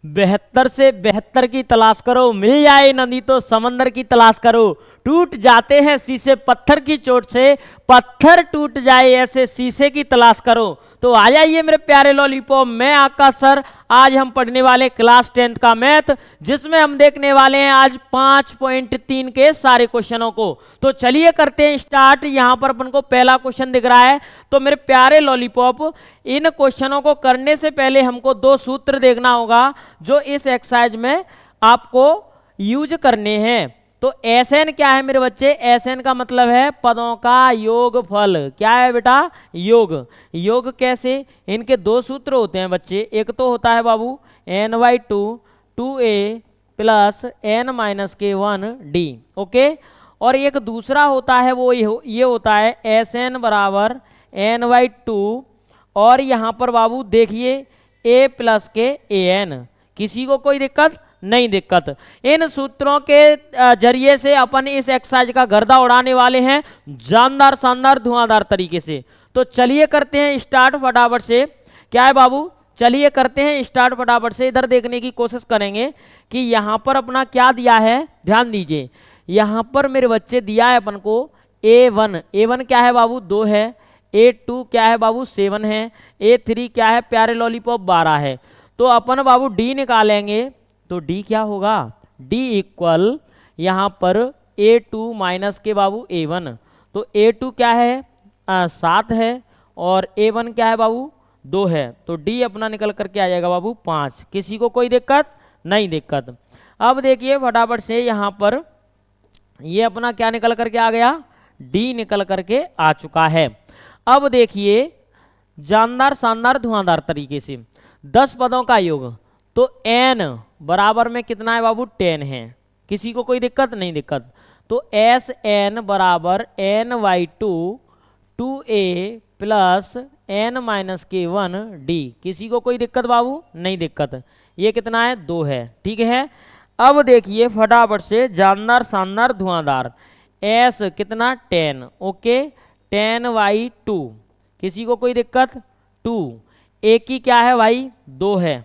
72 से 72 की तलाश करो, मिल जाए नदी तो समंदर की तलाश करो, टूट जाते हैं शीशे पत्थर की चोट से, पत्थर टूट जाए ऐसे शीशे की तलाश करो। तो आ जाइए मेरे प्यारे लॉलीपॉप, मैं आकाश सर। आज हम पढ़ने वाले क्लास 10th का मैथ, जिसमें हम देखने वाले हैं आज 5.3 के सारे क्वेश्चनों को। तो चलिए करते हैं स्टार्ट। यहाँ पर अपन को पहला क्वेश्चन दिख रहा है। तो मेरे प्यारे लॉलीपॉप, इन क्वेश्चनों को करने से पहले हमको दो सूत्र देखना होगा जो इस एक्सरसाइज में आपको यूज करने हैं। तो एसएन क्या है मेरे बच्चे? एसएन का मतलब है पदों का योगफल। क्या है बेटा? योग। योग कैसे? इनके दो सूत्र होते हैं बच्चे। एक तो होता है बाबू n/2 2a plus n-k1d, okay. और एक दूसरा होता है वो ये होता है Sn बराबर n/2 और यहाँ पर बाबू देखिए a प्लस के an। किसी को कोई दिक्कत? नहीं दिक्कत। इन सूत्रों के जरिए से अपन इस एक्सरसाइज का गर्दा उड़ाने वाले हैं जानदार शानदार धुआंधार तरीके से। तो चलिए करते हैं स्टार्ट फटाफट से। क्या है बाबू? चलिए करते हैं स्टार्ट फटाफट से। इधर देखने की कोशिश करेंगे कि यहाँ पर अपना क्या दिया है, ध्यान दीजिए। यहाँ पर मेरे बच्चे दिया है अपन को A1 क्या है बाबू? 2 है। A2 क्या है बाबू? 7 है। A3 क्या है प्यारे लॉलीपॉप? 12 है। तो अपन बाबू D निकालेंगे। तो D क्या होगा? D इक्वल यहाँ पर A2 माइनस के बाबू A1। तो A2 क्या है? 7 है और A1 क्या है बाबू? 2 है। तो D अपना निकल करके आ जाएगा बाबू 5। किसी को कोई दिक्कत? नहीं दिक्कत। अब देखिए फटाफट से यहाँ पर ये अपना क्या निकल करके आ गया? D निकल करके आ चुका है। अब देखिए जानदार शानदार धुआंधार तरीके से 10 पदों का योग। तो n बराबर में कितना है बाबू? 10 है। किसी को कोई दिक्कत? नहीं दिक्कत। तो Sn बराबर n/2 2a प्लस n-k1d। किसी को कोई दिक्कत बाबू? नहीं दिक्कत। ये कितना है? 2 है। ठीक है। अब देखिए फटाफट से जानदार शानदार धुआंधार। S कितना? 10, ओके। 10/2। किसी को कोई दिक्कत? 2। A की क्या है भाई? 2 है।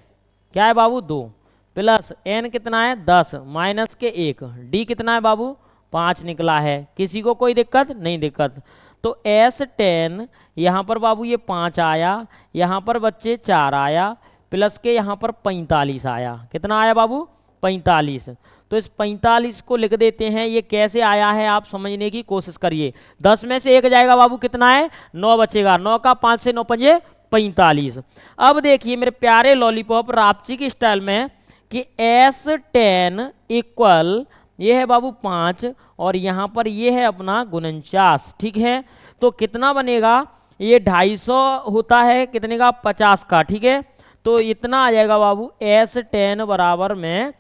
क्या है बाबू? 2 प्लस n कितना है? 10 माइनस के 1। D कितना है बाबू? 5 निकला है। किसी को कोई दिक्कत? नहीं दिक्कत। तो S10 यहाँ पर बाबू ये 5 आया, यहाँ पर बच्चे 4 आया, प्लस के यहाँ पर 45 आया। कितना आया बाबू? 45। तो इस 45 को लिख देते हैं। ये कैसे आया है आप समझने की कोशिश करिए। 10 में से 1 जाएगा बाबू, कितना है? 9 बचेगा। 9 का 5 से 9 पंजे 45। अब देखिए मेरे प्यारे लॉलीपॉप रापची की स्टाइल में कि S10 इक्वल ये है बाबू 5 और यहाँ पर ये है अपना 49। ठीक है। तो कितना बनेगा? ये 250 होता है कितने का? 50 का। ठीक है। तो इतना आ जाएगा बाबू S10 बराबर में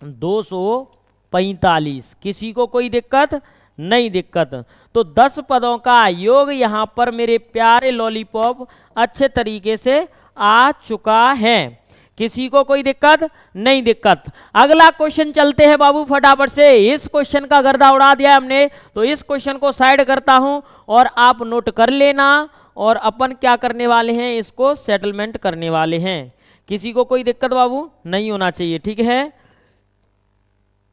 245। किसी को कोई दिक्कत? नहीं दिक्कत। तो 10 पदों का योग यहाँ पर मेरे प्यारे लॉलीपॉप अच्छे तरीके से आ चुका है। किसी को कोई दिक्कत? नहीं दिक्कत। अगला क्वेश्चन चलते हैं बाबू फटाफट से। इस क्वेश्चन का गर्दा उड़ा दिया हमने, तो इस क्वेश्चन को साइड करता हूं और आप नोट कर लेना। और अपन क्या करने वाले हैं? इसको सेटलमेंट करने वाले हैं। किसी को कोई दिक्कत बाबू? नहीं होना चाहिए। ठीक है,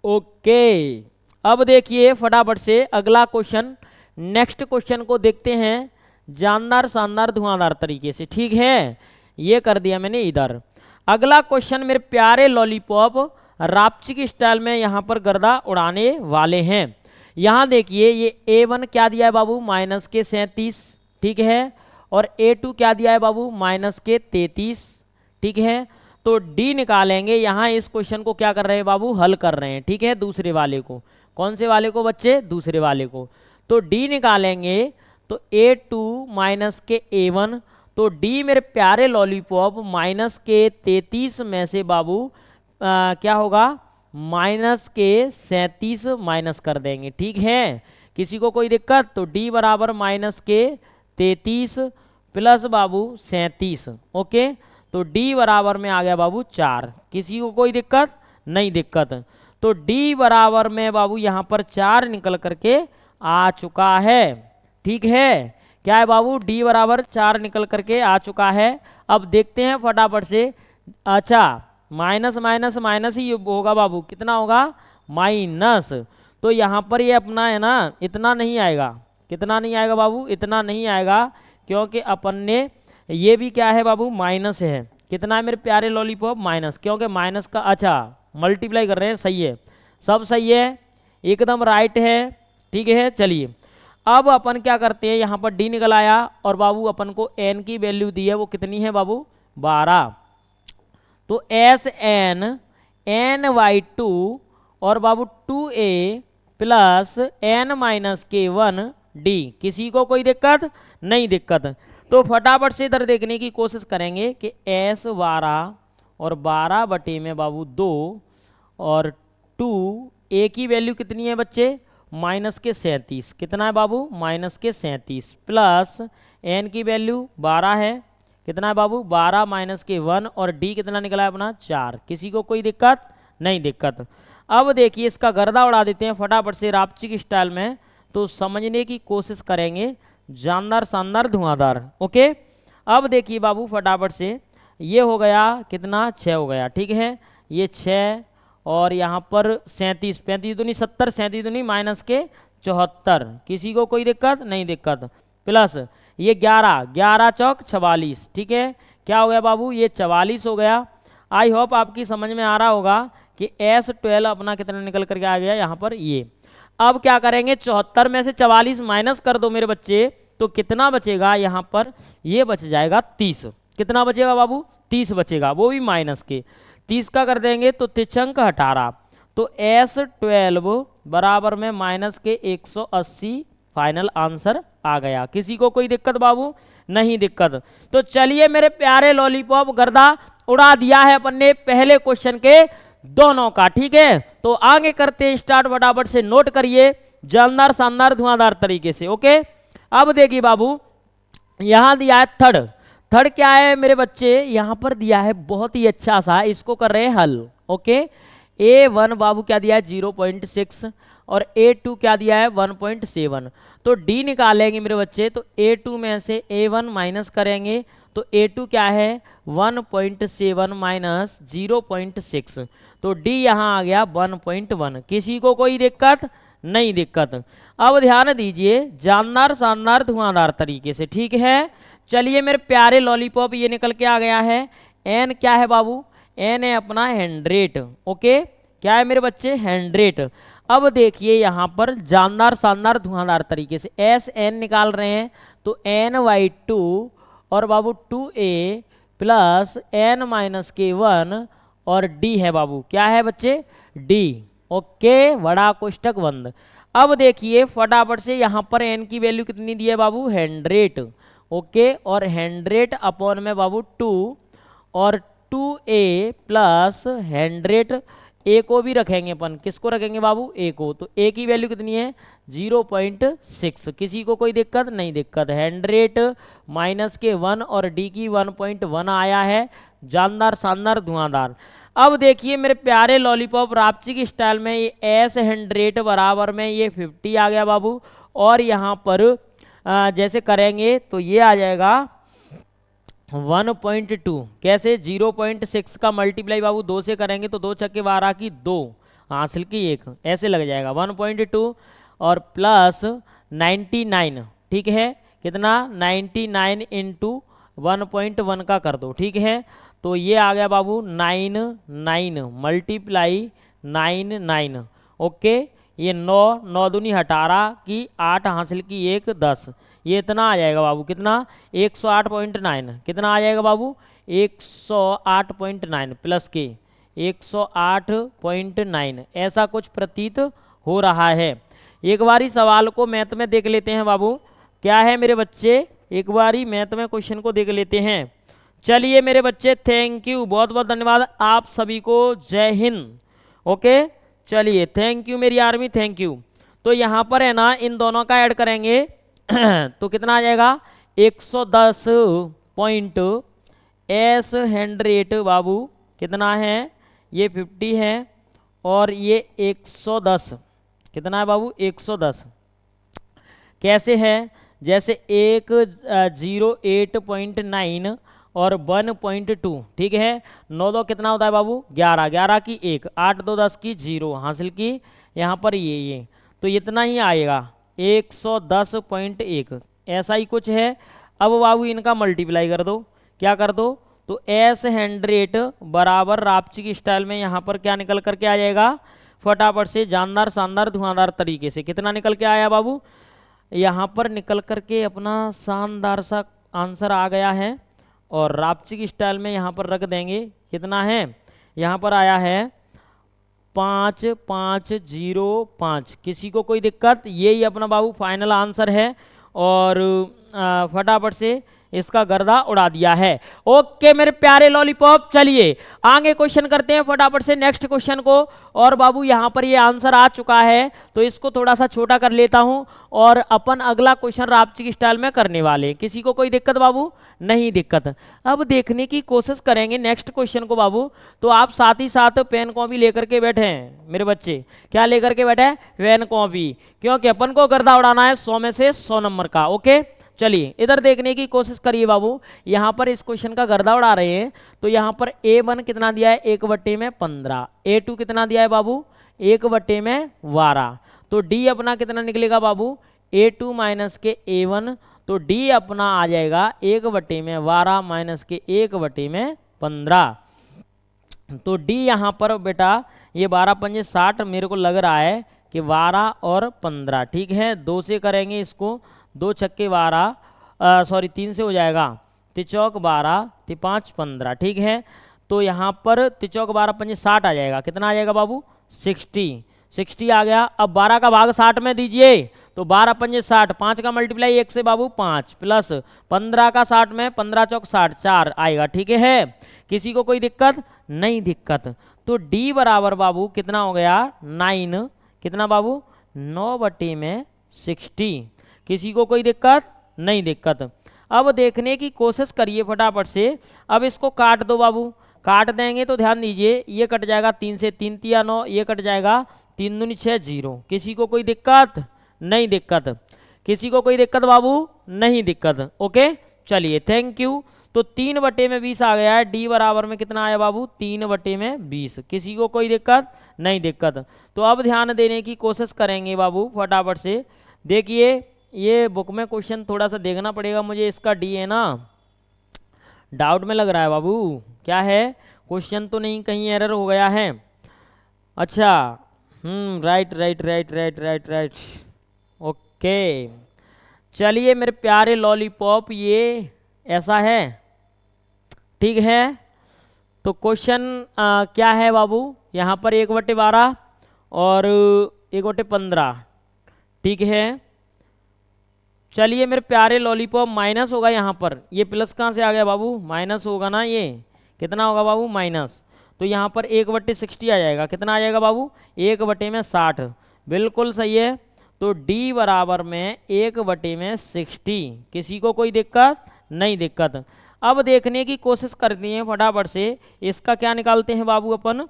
ओके। अब देखिए फटाफट से अगला क्वेश्चन, नेक्स्ट क्वेश्चन को देखते हैं जानदार शानदार धुआंधार तरीके से। ठीक है, ये कर दिया मैंने इधर। अगला क्वेश्चन मेरे प्यारे लॉलीपॉप रापची की स्टाइल में यहाँ पर गर्दा उड़ाने वाले हैं। यहाँ देखिए ये A1 क्या दिया है बाबू? माइनस के 37। ठीक है। और A2 क्या दिया है बाबू? माइनस के 33। ठीक है। तो D निकालेंगे। यहाँ इस क्वेश्चन को क्या कर रहे हैं बाबू? हल कर रहे हैं। ठीक है, दूसरे वाले को। कौन से वाले को बच्चे? दूसरे वाले को। तो D निकालेंगे तो A2 माइनस के A1। तो D मेरे प्यारे लॉलीपॉप माइनस के 33 में से बाबू क्या होगा? माइनस के 37 माइनस कर देंगे। ठीक है, किसी को कोई दिक्कत? तो D बराबर माइनस के 33 प्लस बाबू 37। ओके। तो D बराबर में आ गया बाबू 4। किसी को कोई दिक्कत? नहीं दिक्कत। तो D बराबर में बाबू यहाँ पर 4 निकल करके आ चुका है। ठीक है, क्या है बाबू? D बराबर 4 निकल करके आ चुका है। अब देखते हैं फटाफट से। अच्छा, माइनस माइनस माइनस ही होगा बाबू, कितना होगा माइनस। तो यहाँ पर ये अपना है ना इतना नहीं आएगा, कितना नहीं आएगा बाबू, इतना नहीं आएगा, क्योंकि अपन ने ये भी क्या है बाबू माइनस है, कितना है मेरे प्यारे लॉलीपॉप माइनस, क्योंकि माइनस का अच्छा मल्टीप्लाई कर रहे हैं, सही है, सब सही है, एकदम राइट है, ठीक है। चलिए अब अपन क्या करते हैं, यहाँ पर डी निकल आया और बाबू अपन को एन की वैल्यू दी है, वो कितनी है बाबू 12। तो S N N Y two और बाबू 2a प्लस एन माइनस के 1 डी, किसी को कोई दिक्कत नहीं दिक्कत। तो फटाफट से इधर देखने की कोशिश करेंगे कि एस 12 और 12 बटे में बाबू 2 और 2 ए की वैल्यू कितनी है बच्चे माइनस के 37, कितना है बाबू माइनस के 37 प्लस एन की वैल्यू 12 है, कितना है बाबू 12 माइनस के 1 और डी कितना निकला है अपना 4, किसी को कोई दिक्कत नहीं दिक्कत। अब देखिए इसका गर्दा उड़ा देते हैं फटाफट से रापचिक स्टाइल में, तो समझने की कोशिश करेंगे, जानदार शानदार धुआंधार। ओके अब देखिए बाबू फटाफट से, ये हो गया कितना 6 हो गया, ठीक है, ये 6 और यहाँ पर 37, 35 दूनी 70, 37 दूनी माइनस के 74, किसी को कोई दिक्कत नहीं दिक्कत, प्लस ये 11, 11 चौक 44, ठीक है, क्या हो गया बाबू ये 44 हो गया। आई होप आपकी समझ में आ रहा होगा कि S12 अपना कितना निकल करके आ गया यहाँ पर ये। अब क्या करेंगे 74 में से 44 माइनस कर दो मेरे बच्चे, तो कितना बचेगा यहाँ पर ये बच जाएगा 30, कितना बचेगा बाबू 30 बचेगा, वो भी माइनस के 30 का कर देंगे तो तिचंक 18, तो S12 बराबर में माइनस के 180 फाइनल आंसर आ गया, किसी को कोई दिक्कत बाबू नहीं दिक्कत। तो चलिए मेरे प्यारे लॉलीपॉप गर्दा उड़ा दिया है अपन ने पहले क्वेश्चन के दोनों का, ठीक है। तो आगे करते हैं स्टार्ट, फटाफट से नोट करिए जानदार शानदार धुआंधार तरीके से। ओके अब देखिए बाबू यहां दिया है थर्ड, थर्ड क्या है मेरे बच्चे यहां पर दिया है बहुत ही अच्छा सा, इसको कर रहे हैं हल। ओके A1 बाबू क्या दिया है 0.6 और A2 क्या दिया है 1.7, तो D निकालेंगे मेरे बच्चे, तो A2 में से A1 माइनस करेंगे तो A2 क्या है 1.7 माइनस 0.6, तो D यहाँ आ गया 1.1, किसी को कोई दिक्कत नहीं दिक्कत। अब ध्यान दीजिए जानदार शानदार धुआंधार तरीके से, ठीक है। चलिए मेरे प्यारे लॉलीपॉप ये निकल के आ गया है, N क्या है बाबू N है अपना 100, ओके क्या है मेरे बच्चे 100। अब देखिए यहाँ पर जानदार शानदार धुआंधार तरीके से SN निकाल रहे हैं, तो N/2 और बाबू 2A प्लस N माइनस के 1 और D है बाबू क्या है बच्चे D, ओके बड़ा कोष्टक बंद। अब देखिए फटाफट से यहाँ पर N की वैल्यू कितनी दी है बाबू 100, ओके और 100 अपॉन में बाबू 2 और 2A प्लस 100, A को भी रखेंगे अपन, किसको रखेंगे बाबू A को, तो A की वैल्यू कितनी है 0.6, किसी को कोई दिक्कत नहीं दिक्कत। 100 माइनस के 1 और D की 1.1 आया है, जानदार शानदार धुआंधार। अब देखिए मेरे प्यारे लॉलीपॉप रापचिक स्टाइल में ये S100 बराबर में ये 50 आ गया बाबू, और यहाँ पर जैसे करेंगे तो ये आ जाएगा 1.2, कैसे 0.6 का मल्टीप्लाई बाबू 2 से करेंगे तो 2 छक्के 12 की 2 हासिल की 1, ऐसे लग जाएगा 1.2 और प्लस 99, ठीक है कितना 99 इंटू 1.1 का कर दो, ठीक है, तो ये आ गया बाबू 9 मल्टीप्लाई 9, ओके ये 9 9 दूनी 18 की 8 हासिल की 1 10, ये इतना आ जाएगा बाबू कितना 108.9, कितना आ जाएगा बाबू 108.9 प्लस के 108.9, ऐसा कुछ प्रतीत हो रहा है। एक बारी सवाल को मैथ में देख लेते हैं बाबू, क्या है मेरे बच्चे एक बारी मैथ में क्वेश्चन को देख लेते हैं। चलिए मेरे बच्चे थैंक यू, बहुत बहुत धन्यवाद आप सभी को, जय हिंद। ओके चलिए थैंक यू मेरी आर्मी, थैंक यू। तो यहाँ पर है ना इन दोनों का ऐड करेंगे तो कितना आ जाएगा 110 पॉइंट S100 बाबू कितना है ये 50 है और ये 110, कितना है बाबू 110, कैसे है जैसे 108.9 और 1.2, ठीक है। 9 2 कितना होता है बाबू 11, 11 की 1, 8 2 10 की 0 हासिल की यहाँ पर ये तो इतना ही आएगा 110.1, ऐसा ही कुछ है। अब बाबू इनका मल्टीप्लाई कर दो, क्या कर दो, तो S100 बराबर रापची की स्टाइल में यहाँ पर क्या निकल करके आ जाएगा, फटाफट से जानदार शानदार धुआंधार तरीके से कितना निकल के आया बाबू, यहाँ पर निकल करके अपना शानदार सा आंसर आ गया है। और रापची की स्टाइल में यहाँ पर रख देंगे, कितना है, यहाँ पर आया है 5505। किसी को कोई दिक्कत, यही अपना बाबू फाइनल आंसर है। और फटाफट से इसका गर्दा उड़ा दिया है। ओके मेरे प्यारे लॉलीपॉप, चलिए आगे क्वेश्चन करते हैं फटाफट से नेक्स्ट क्वेश्चन को। और बाबू यहाँ पर ये आंसर आ चुका है तो इसको थोड़ा सा छोटा कर लेता हूँ और अपन अगला क्वेश्चन रापची की स्टाइल में करने वाले। किसी को कोई दिक्कत बाबू, नहीं दिक्कत। अब देखने की कोशिश करेंगे नेक्स्ट क्वेश्चन को बाबू। तो आप साथ ही साथ पेन कॉपी लेकर के बैठे हैं मेरे बच्चे, क्या लेकर के बैठे हैं, पेन कॉपी, क्योंकि अपन को गर्दा उड़ाना है 100 में से 100 नंबर का। ओके चलिए इधर देखने की कोशिश करिए बाबू, यहाँ पर इस क्वेश्चन का गर्दा उड़ा रहे हैं। तो यहाँ पर A1 कितना दिया है 1/15, A2 कितना दिया है बाबू 1/12, तो D अपना कितना निकलेगा बाबू A2 माइनस के A1, तो D अपना आ जाएगा 1/12 माइनस के 1/15। तो D यहाँ पर बेटा ये 12 पंजे 60, मेरे को लग रहा है कि 12 और 15, ठीक है। 2 से करेंगे इसको, 2 छक्के 12, सॉरी 3 से हो जाएगा, 3 चौक 12, 3 5 15, ठीक है। तो यहाँ पर 3 चौक 12 पंजे 60 आ जाएगा, कितना आ जाएगा बाबू 60 आ गया। अब 12 का भाग 60 में दीजिए, तो 12 पंजे 60, 5 का मल्टीप्लाई 1 से बाबू 5, प्लस 15 का 60 में 15 चौक 60, 4 आएगा, ठीक है। किसी को कोई दिक्कत, नहीं दिक्कत। तो D बराबर बाबू कितना हो गया 9, कितना बाबू 9/60। किसी को कोई दिक्कत, नहीं दिक्कत। अब देखने की कोशिश करिए फटाफट से। अब इसको काट दो बाबू, काट देंगे तो ध्यान दीजिए ये कट जाएगा 3 से, 3 तिया 9, ये कट जाएगा 3 दूनी 6 0। किसी को कोई दिक्कत, नहीं दिक्कत। किसी को कोई दिक्कत बाबू, नहीं दिक्कत। ओके चलिए थैंक यू। तो 3/20 आ गया है, D बराबर में कितना आया बाबू 3/20। किसी को कोई दिक्कत, नहीं दिक्कत। तो अब ध्यान देने की कोशिश करेंगे बाबू फटाफट से। देखिए ये बुक में क्वेश्चन थोड़ा सा देखना पड़ेगा मुझे, इसका D है ना, डाउट में लग रहा है बाबू, क्या है क्वेश्चन तो नहीं कहीं एरर हो गया है। अच्छा राइट। ओके चलिए मेरे प्यारे लॉलीपॉप, ये ऐसा है, ठीक है। तो क्वेश्चन क्या है बाबू, यहाँ पर 1/12 और 1/15, ठीक है। चलिए मेरे प्यारे लॉलीपॉप, माइनस होगा यहाँ पर, ये प्लस कहाँ से आ गया बाबू, माइनस होगा ना, ये कितना होगा बाबू माइनस। तो यहाँ पर 1/60 आ जाएगा, कितना आ जाएगा बाबू 1/60, बिल्कुल सही है। तो D बराबर में 1/60। किसी को कोई दिक्कत, नहीं दिक्कत। अब देखने की कोशिश करते हैं फटाफट से, इसका क्या निकालते हैं बाबू अपन,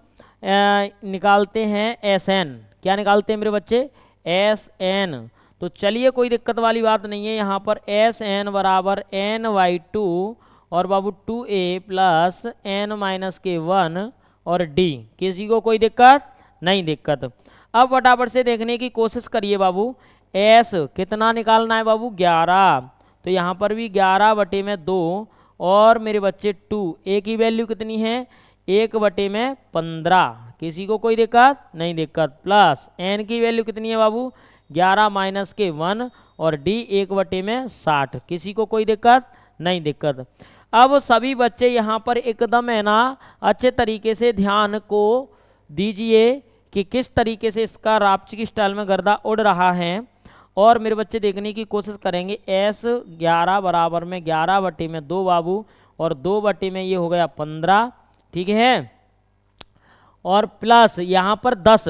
निकालते हैं SN। क्या निकालते हैं मेरे बच्चे, SN। तो चलिए कोई दिक्कत वाली बात नहीं है, यहाँ पर SN बराबर N/2 और बाबू 2A प्लस N माइनस के 1 और D। किसी को कोई दिक्कत, नहीं दिक्कत। अब फटाफट से देखने की कोशिश करिए बाबू, S कितना निकालना है बाबू 11, तो यहाँ पर भी 11/2 और मेरे बच्चे 2, A की वैल्यू कितनी है 1/15। किसी को कोई दिक्कत, नहीं दिक्कत, प्लस N की वैल्यू कितनी है बाबू 11 माइनस के 1 और D 1/60। किसी को कोई दिक्कत, नहीं दिक्कत। अब सभी बच्चे यहाँ पर एकदम है ना अच्छे तरीके से ध्यान को दीजिए कि किस तरीके से इसका रापची की स्टाइल में गर्दा उड़ रहा है। और मेरे बच्चे देखने की कोशिश करेंगे, S11 बराबर में 11/2 बाबू और 2 में ये हो गया 15, ठीक है। और प्लस यहाँ पर 10,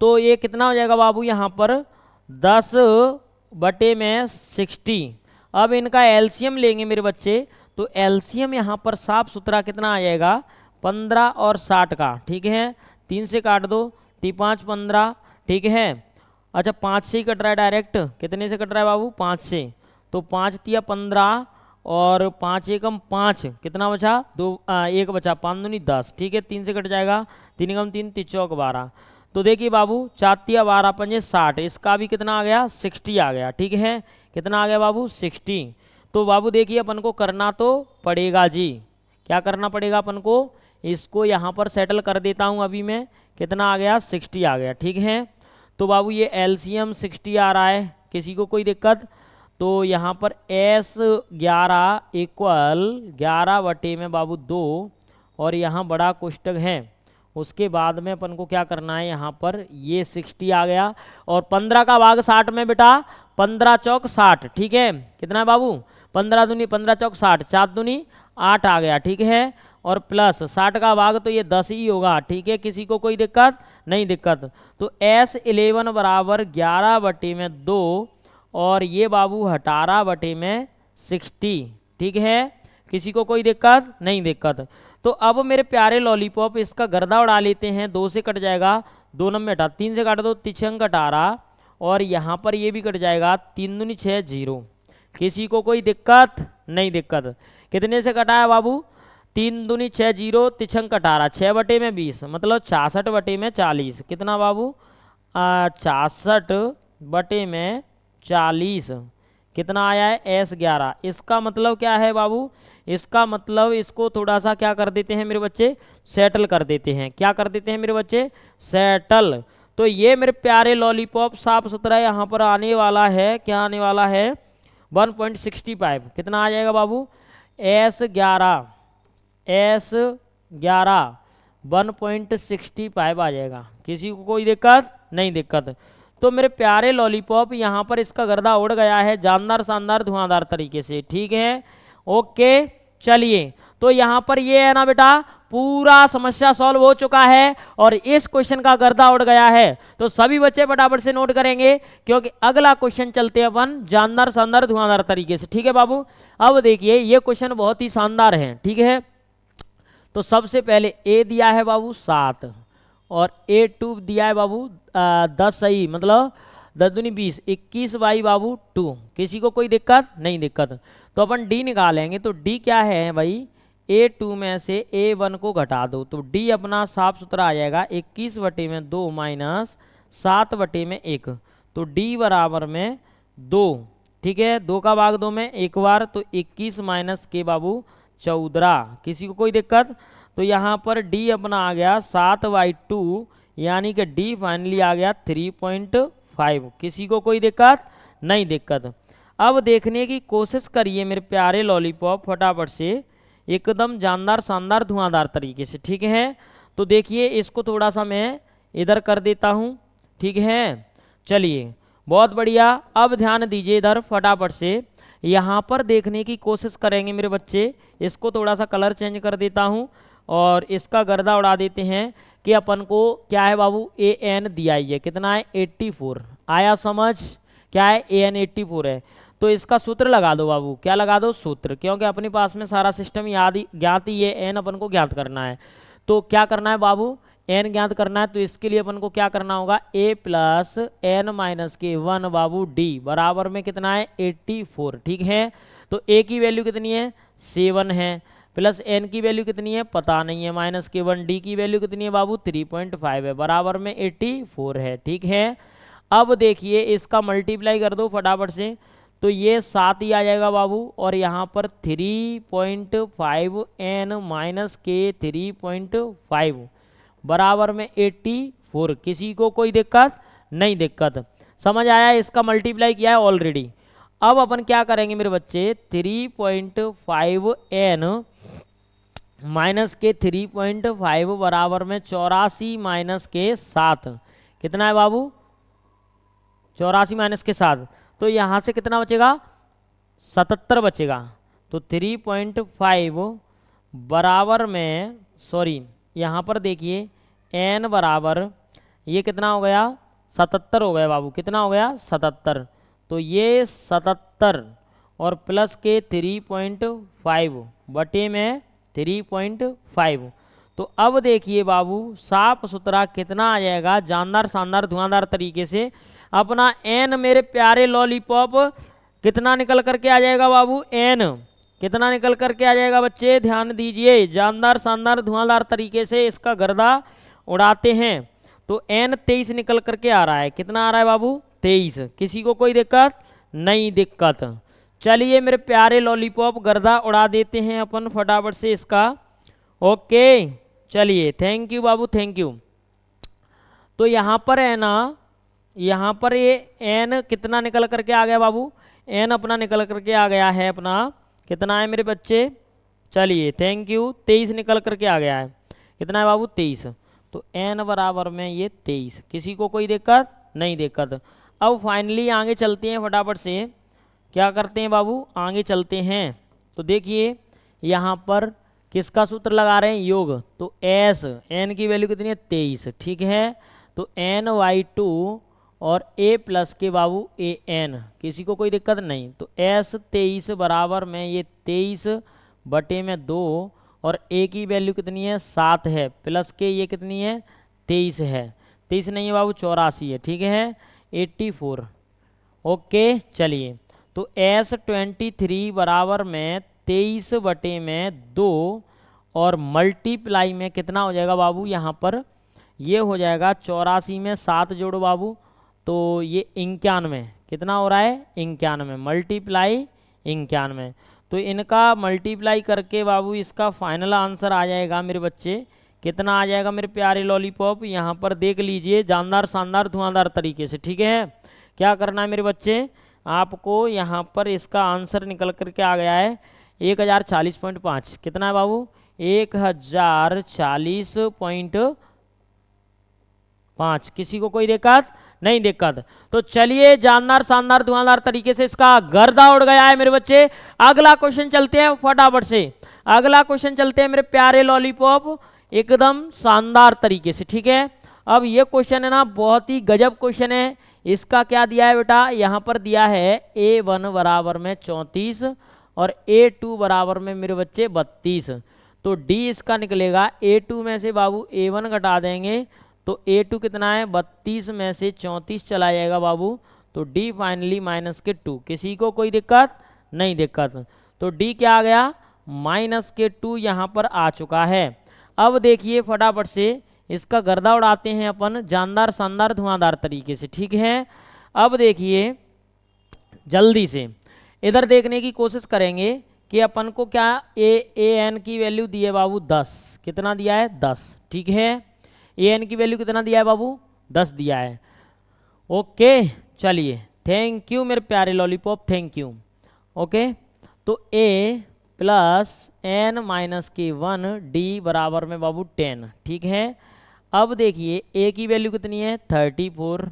तो ये कितना हो जाएगा बाबू यहाँ पर 10/60। अब इनका एलसीएम लेंगे मेरे बच्चे, तो एलसीएम यहाँ पर साफ सुथरा कितना आ जाएगा 15 और 60 का, ठीक है। 3 से काट दो, 3 5 15, ठीक है। अच्छा 5 से ही कट रहा है डायरेक्ट, कितने से कट रहा है बाबू 5 से, तो 5 तिया 15 और 5 एकम 5, कितना बचा 2, 1 बचा, 5 दूनी 10, ठीक है 3 से कट जाएगा, 3 एकम 3, 3 चौक 12। तो देखिए बाबू 4 12 पंजे 60, इसका भी कितना आ गया 60 आ गया, ठीक है कितना आ गया बाबू 60। तो बाबू देखिए अपन को करना तो पड़ेगा जी, क्या करना पड़ेगा अपन को, इसको यहाँ पर सेटल कर देता हूँ अभी मैं, कितना आ गया 60 आ गया, ठीक है। तो बाबू ये एलसीएम 60 आ रहा है, किसी को कोई दिक्कत, तो यहाँ पर S11 इक्वल 11 बटे में बाबू 2 और यहाँ बड़ा कोष्टक है, उसके बाद में अपन को क्या करना है, यहाँ पर ये 60 आ गया और 15 का भाग 60 में बेटा 15 चौक 60, ठीक है कितना है बाबू 15 दूनी 15 चौक 60, 4 दूनी 8 आ गया, ठीक है और प्लस 60 का भाग तो ये 10 ही होगा, ठीक है किसी को कोई दिक्कत नहीं दिक्कत। तो S11 बराबर 11 बटे में 2 और ये बाबू 18 बटे में 60, ठीक है किसी को कोई दिक्कत नहीं दिक्कत। तो अब मेरे प्यारे लॉलीपॉप इसका गर्दा उड़ा लेते हैं, 2 से कट जाएगा, 2 नंबर हटा, 3 से काट दो 3 18 और यहाँ पर ये भी कट जाएगा, 3 दूनी 6 0, किसी को कोई दिक्कत नहीं दिक्कत। कितने से कटा है बाबू 3 दूनी 6 0, 3 18, 6 बटे में 20 मतलब 66 बटे में 40, कितना बाबू 66 बटे में 40, कितना आया है S11। इसका मतलब क्या है बाबू, इसका मतलब इसको थोड़ा सा क्या कर देते हैं मेरे बच्चे, सेटल कर देते हैं, क्या कर देते हैं मेरे बच्चे सेटल। तो ये मेरे प्यारे लॉलीपॉप साफ सुथरा यहाँ पर आने वाला है, क्या आने वाला है 1.65, कितना आ जाएगा बाबू S11 1.65 आ जाएगा, किसी को कोई दिक्कत नहीं दिक्कत। तो मेरे प्यारे लॉलीपॉप यहाँ पर इसका गर्दा उड़ गया है जानदार शानदार धुआंधार तरीके से, ठीक है ओके। चलिए तो यहाँ पर ये है ना बेटा पूरा समस्या सॉल्व हो चुका है और इस क्वेश्चन का गर्दा उड़ गया है, तो सभी बच्चे फटाफट से नोट करेंगे क्योंकि अगला क्वेश्चन चलते हैं अपन जानदार शानदार धुआंधार तरीके से, ठीक है बाबू। अब देखिए ये क्वेश्चन बहुत ही शानदार है, ठीक है। तो सबसे पहले ए दिया है बाबू 7 और A2 दिया है बाबू 10 सही, मतलब 10 दूनी 20, 21 बाई बाबू 2, किसी को कोई दिक्कत नहीं दिक्कत। तो अपन D निकालेंगे, तो D क्या है भाई A2 में से A1 को घटा दो, तो D अपना साफ सुथरा आ जाएगा 21 बटे में 2 माइनस 7 बटे में 1, तो D बराबर में 2, ठीक है 2 का भाग 2 में एक बार, तो 21 माइनस के बाबू 14, किसी को कोई दिक्कत। तो यहाँ पर D अपना आ गया 7/2 यानी कि D फाइनली आ गया 3.5, किसी को कोई दिक्कत नहीं दिक्कत। अब देखने की कोशिश करिए मेरे प्यारे लॉलीपॉप फटाफट से एकदम जानदार शानदार धुआंधार तरीके से, ठीक है। तो देखिए इसको थोड़ा सा मैं इधर कर देता हूँ, ठीक है चलिए बहुत बढ़िया। अब ध्यान दीजिए इधर फटाफट से, यहाँ पर देखने की कोशिश करेंगे मेरे बच्चे, इसको थोड़ा सा कलर चेंज कर देता हूँ और इसका गर्दा उड़ा देते हैं कि अपन को क्या है बाबू AN दिया ही है, कितना है 84, आया समझ, क्या है AN 84 है। तो इसका सूत्र लगा दो बाबू, क्या लगा दो सूत्र, क्योंकि अपने पास में सारा सिस्टम याद ही ज्ञात ही है, N अपन को ज्ञात करना है। तो क्या करना है बाबू N ज्ञात करना है, तो इसके लिए अपन को क्या करना होगा A प्लस N माइनस के 1 बाबू D बराबर में कितना है 84, ठीक है। तो A की वैल्यू कितनी है 7 है, प्लस N की वैल्यू कितनी है पता नहीं है, माइनस के 1 D की वैल्यू कितनी है बाबू 3.5 है, बराबर में 84 है, ठीक है। अब देखिए इसका मल्टीप्लाई कर दो फटाफट से, तो ये 7 ही आ जाएगा बाबू और यहाँ पर 3.5 N माइनस के 3.5 बराबर में 84, किसी को कोई दिक्कत नहीं दिक्कत, समझ आया। इसका मल्टीप्लाई किया है ऑलरेडी। अब अपन क्या करेंगे मेरे बच्चे 3.5 N माइनस के 3.5 बराबर में 84 माइनस के 7, कितना है बाबू 84 माइनस के 7, तो यहाँ से कितना बचेगा 77 बचेगा। तो 3.5 बराबर में सॉरी यहाँ पर देखिए N बराबर ये कितना हो गया 77 हो गया बाबू, कितना हो गया 77, तो ये 77 और प्लस के 3.5 बटे में 3.5। तो अब देखिए बाबू साफ सुथरा कितना आ जाएगा जानदार शानदार धुआंधार तरीके से अपना N मेरे प्यारे लॉलीपॉप कितना निकल करके आ जाएगा बाबू N कितना निकल करके आ जाएगा बच्चे, ध्यान दीजिए। जानदार शानदार धुआंधार तरीके से इसका गर्दा उड़ाते हैं तो n 23 निकल करके आ रहा है। कितना आ रहा है बाबू, 23। किसी को कोई दिक्कत नहीं, दिक्कत। चलिए मेरे प्यारे लॉलीपॉप, गर्दा उड़ा देते हैं अपन फटाफट से इसका। ओके चलिए, thank you Babu, thank you. तो यहाँ पर है ना, यहाँ पर ये n कितना निकल करके आ गया बाबू, n अपना निकल करके आ गया है अपना, कितना है मेरे बच्चे, चलिए थैंक यू, 23 निकल करके आ गया है। कितना है बाबू, 23। तो n बराबर में ये 23। किसी को कोई दिक्कत नहीं, दिक्कत। अब फाइनली आगे चलते हैं फटाफट से, क्या करते हैं बाबू, आगे चलते हैं। तो देखिए यहाँ पर किसका सूत्र लगा रहे हैं, योग। तो s n की वैल्यू कितनी है, 23, ठीक है। तो ny2 और a प्लस के बाबू a n, किसी को कोई दिक्कत नहीं। तो s 23 बराबर में ये 23 बटे में 2 और a की वैल्यू कितनी है, 7 है, प्लस के ये कितनी है, 23 है। 23 नहीं है बाबू, 84 है, ठीक है, 84। ओके चलिए, तो S23 बराबर में 23 बटे में 2 और मल्टीप्लाई में कितना हो जाएगा बाबू, यहाँ पर ये हो जाएगा 84 में 7 जोड़ो बाबू, तो ये 91। कितना हो रहा है, 91, मल्टीप्लाई 91। तो इनका मल्टीप्लाई करके बाबू इसका फाइनल आंसर आ जाएगा मेरे बच्चे। कितना आ जाएगा मेरे प्यारे लॉलीपॉप, यहाँ पर देख लीजिए जानदार शानदार धुआंधार तरीके से, ठीक है। क्या करना है मेरे बच्चे, आपको यहाँ पर इसका आंसर निकल करके आ गया है 1040.5। कितना है बाबू, 1040.5। किसी को कोई दिक्कत नहीं, दिक्कत। तो चलिए जानदार शानदार धुआंधार तरीके से इसका गर्दा उड़ गया है मेरे बच्चे। अगला क्वेश्चन चलते हैं फटाफट से, अगला क्वेश्चन चलते हैं मेरे प्यारे लॉलीपॉप, एकदम शानदार तरीके से, ठीक है। अब ये क्वेश्चन है ना बहुत ही गजब क्वेश्चन है। इसका क्या दिया है बेटा, यहाँ पर दिया है a1 बराबर में 34 और a2 बराबर में मेरे बच्चे 32। तो d इसका निकलेगा, a2 में से बाबू a1 घटा देंगे तो a2 कितना है, 32 में से 34 चला जाएगा बाबू, तो d फाइनली माइनस के 2। किसी को कोई दिक्कत नहीं, दिक्कत। तो d क्या आ गया, माइनस के 2 यहाँ पर आ चुका है। अब देखिए फटाफट से इसका गर्दा उड़ाते हैं अपन जानदार शानदार धुआंधार तरीके से, ठीक है। अब देखिए जल्दी से इधर देखने की कोशिश करेंगे कि अपन को क्या an की वैल्यू दी है बाबू 10। कितना दिया है, 10, ठीक है। an की वैल्यू कितना दिया है बाबू, 10 दिया है। ओके चलिए, थैंक यू मेरे प्यारे लॉलीपॉप, थैंक यू। ओके तो a प्लस n माइनस के 1 d बराबर में बाबू 10, ठीक है। अब देखिए a की वैल्यू कितनी है, 34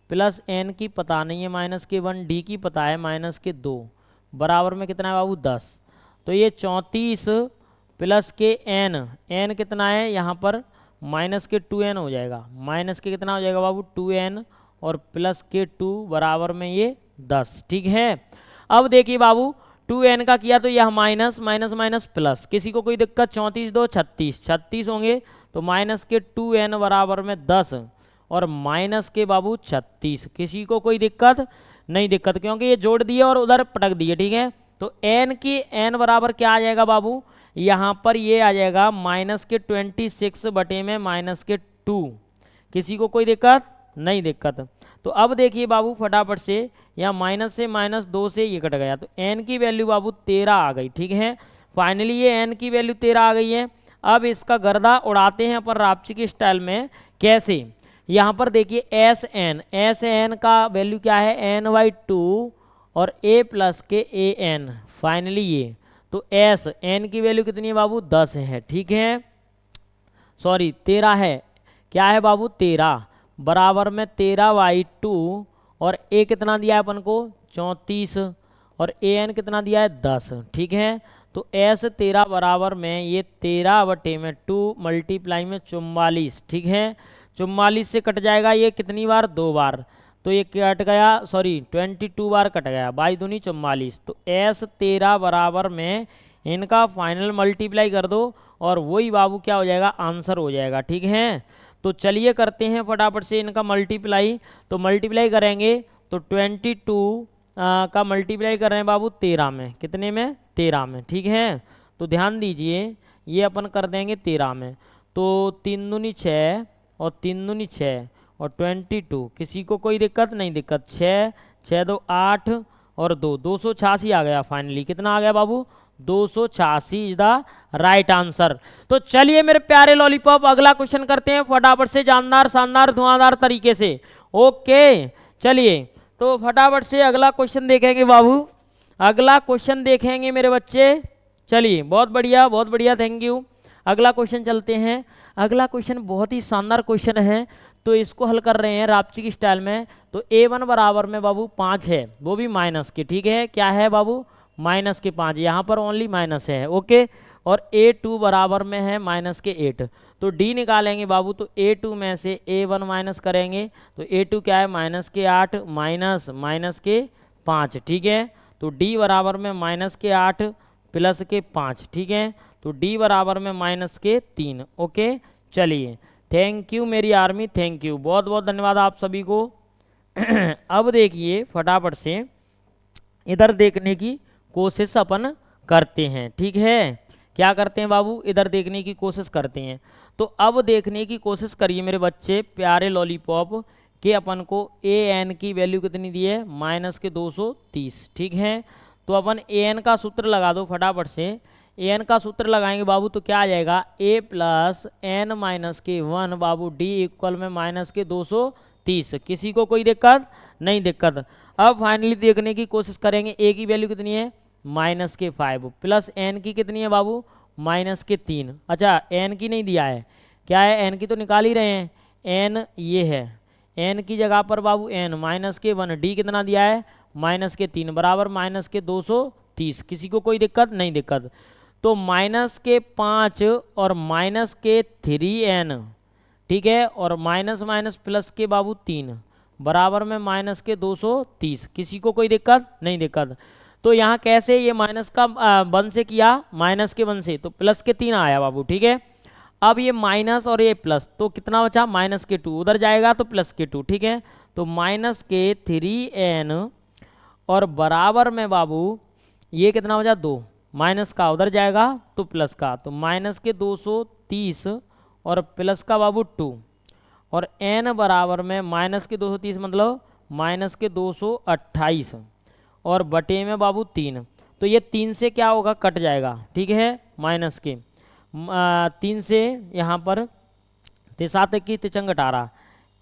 प्लस n की पता नहीं है माइनस के 1, d की पता है माइनस के 2, बराबर में कितना है बाबू 10। तो ये 34 प्लस के n कितना है यहाँ पर, माइनस के 2n हो जाएगा, माइनस के कितना हो जाएगा बाबू 2n और प्लस के 2 बराबर में ये 10, ठीक है। अब देखिए बाबू 2n का किया तो यह माइनस माइनस माइनस प्लस, किसी को कोई दिक्कत, 34 2 36, 36 होंगे तो माइनस के 2n बराबर में 10 और माइनस के बाबू 36। किसी को कोई दिक्कत नहीं, दिक्कत, क्योंकि ये जोड़ दिए और उधर पटक दिए, ठीक है। तो n की n बराबर क्या आ जाएगा बाबू, यहाँ पर ये आ जाएगा माइनस के 26 बटे में माइनस के 2। किसी को कोई दिक्कत नहीं, दिक्कत। तो अब देखिए बाबू फटाफट से यहाँ माइनस से माइनस 2 से ये कट गया, तो n की वैल्यू बाबू 13 आ गई, ठीक है। फाइनली ये n की वैल्यू 13 आ गई है। अब इसका गर्दा उड़ाते हैं अपन रापची की स्टाइल में। कैसे, यहाँ पर देखिए एस एन का वैल्यू क्या है, n/2 और a प्लस के an, फाइनली ये तो एस n की वैल्यू कितनी है बाबू, 10 है, ठीक है, सॉरी 13 है। क्या है बाबू, 13 बराबर में 13/2 और a कितना दिया है अपन को, 34 और an कितना दिया है, 10, ठीक है। तो s 13 बराबर में ये 13 बटे में 2 मल्टीप्लाई में 44, ठीक है। 44 से कट जाएगा ये कितनी बार, 2 बार, तो ये कट गया, सॉरी 22 बार कट गया, 22 दूनी 44। तो s 13 बराबर में इनका फाइनल मल्टीप्लाई कर दो और वही बाबू क्या हो जाएगा, आंसर हो जाएगा, ठीक है। तो चलिए करते हैं फटाफट से इनका मल्टीप्लाई। तो मल्टीप्लाई करेंगे तो 22 का मल्टीप्लाई कर रहे हैं बाबू 13 में, कितने में, 13 में, ठीक है। तो ध्यान दीजिए ये अपन कर देंगे 13 में, तो 3 दूनी 6 और 3 दूनी 6 और 22, किसी को कोई दिक्कत नहीं, दिक्कत 6 6 2 8 और 2 286 आ गया फाइनली। कितना आ गया बाबू? 286 इज द राइट आंसर। तो चलिए मेरे प्यारे लॉलीपॉप अगला क्वेश्चन करते हैं फटाफट से, जानदार शानदार धुआंधार तरीके से। ओके चलिए तो फटाफट से अगला क्वेश्चन देखेंगे बाबू, अगला क्वेश्चन देखेंगे मेरे बच्चे। चलिए बहुत बढ़िया, थैंक यू। अगला क्वेश्चन चलते हैं। अगला क्वेश्चन बहुत ही शानदार क्वेश्चन है, तो इसको हल कर रहे हैं रापची की स्टाइल में। तो A1 बराबर में बाबू 5 है, वो भी माइनस के, ठीक है। क्या है बाबू? माइनस के 5, यहाँ पर ओनली माइनस है, ओके। और A2 बराबर में है माइनस के 8, तो D निकालेंगे बाबू। तो A2 में से A1 माइनस करेंगे, तो A2 क्या है? माइनस के 8 माइनस माइनस के 5, ठीक है। तो D बराबर में माइनस के 8 प्लस के 5, ठीक है। तो D बराबर में माइनस के 3, ओके। चलिए थैंक यू मेरी आर्मी, थैंक यू, बहुत बहुत धन्यवाद आप सभी को। अब देखिए फटाफट से इधर देखने की कोशिश अपन करते हैं, ठीक है। क्या करते हैं बाबू? इधर देखने की कोशिश करते हैं। तो अब देखने की कोशिश करिए मेरे बच्चे प्यारे लॉलीपॉप कि अपन को an की वैल्यू कितनी दी है? माइनस के 230, ठीक है। तो अपन an का सूत्र लगा दो फटाफट से। an का सूत्र लगाएंगे बाबू तो क्या आ जाएगा? a प्लस n माइनस के 1 बाबू d इक्वल में माइनस के 230। किसी को कोई दिक्कत नहीं? दिक्कत। अब फाइनली देखने की कोशिश करेंगे a की वैल्यू कितनी है? माइनस के 5 प्लस n की कितनी है बाबू? माइनस के 3। अच्छा n की नहीं दिया है, क्या है? n की तो निकाल ही रहे हैं, n ये है, n की जगह पर बाबू n माइनस के 1, d कितना दिया है? माइनस के 3 बराबर माइनस के 230। किसी को कोई दिक्कत नहीं? दिक्कत। तो माइनस के 5 और माइनस के 3n, ठीक है, और माइनस माइनस प्लस के बाबू 3 बराबर में माइनस के 230। किसी को कोई दिक्कत नहीं? दिक्कत। तो यहाँ कैसे ये माइनस का 1 से किया, माइनस के 1 से, तो प्लस के 3 आया बाबू, ठीक है। अब ये माइनस और ये प्लस, तो कितना बचा? माइनस के 2, उधर जाएगा तो प्लस के 2, ठीक है। तो माइनस के 3n और बराबर में बाबू ये कितना बचा? 2, माइनस का उधर जाएगा तो प्लस का, तो माइनस के 230 और प्लस का बाबू 2 और n बराबर में माइनस के 230 मतलब माइनस के 228 और बटे में बाबू 3। तो ये 3 से क्या होगा? कट जाएगा, ठीक है। माइनस के 3 से यहाँ पर 7 की 3 18,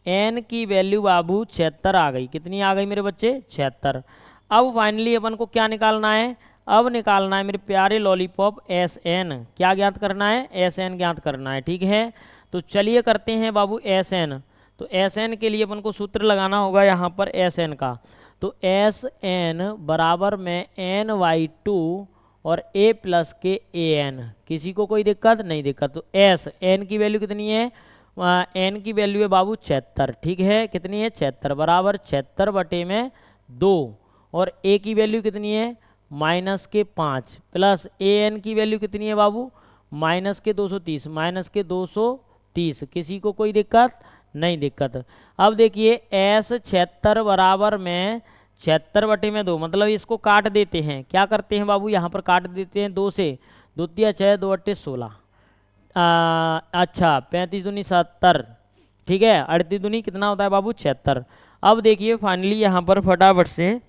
n की वैल्यू बाबू 76 आ गई। कितनी आ गई मेरे बच्चे? 76। अब फाइनली अपन को क्या निकालना है? अब निकालना है मेरे प्यारे लॉलीपॉप Sn। क्या ज्ञात करना है? Sn ज्ञात करना है, ठीक है। तो चलिए करते हैं बाबू Sn। तो Sn के लिए अपन को सूत्र लगाना होगा यहाँ पर Sn का। तो Sn बराबर में n/2 और a प्लस के an। किसी को कोई दिक्कत नहीं? दिक्कत। तो n की वैल्यू कितनी है? n की वैल्यू है बाबू 76, ठीक है। कितनी है? 76 बराबर 76 बटे में 2 और a की वैल्यू कितनी है? माइनस के 5 प्लस an की वैल्यू कितनी है बाबू? माइनस के 230, माइनस के 230। किसी को कोई दिक्कत नहीं? दिक्कत। अब देखिए s 76 बराबर में 76 बटे में 2 मतलब इसको काट देते हैं। क्या करते हैं बाबू? यहाँ पर काट देते हैं 2 से, 2 तिया 6 2 8 16, अच्छा 35 दूनी 70, ठीक है। 38 दूनी कितना होता है बाबू? 76। अब देखिए फाइनली यहाँ पर फटाफट से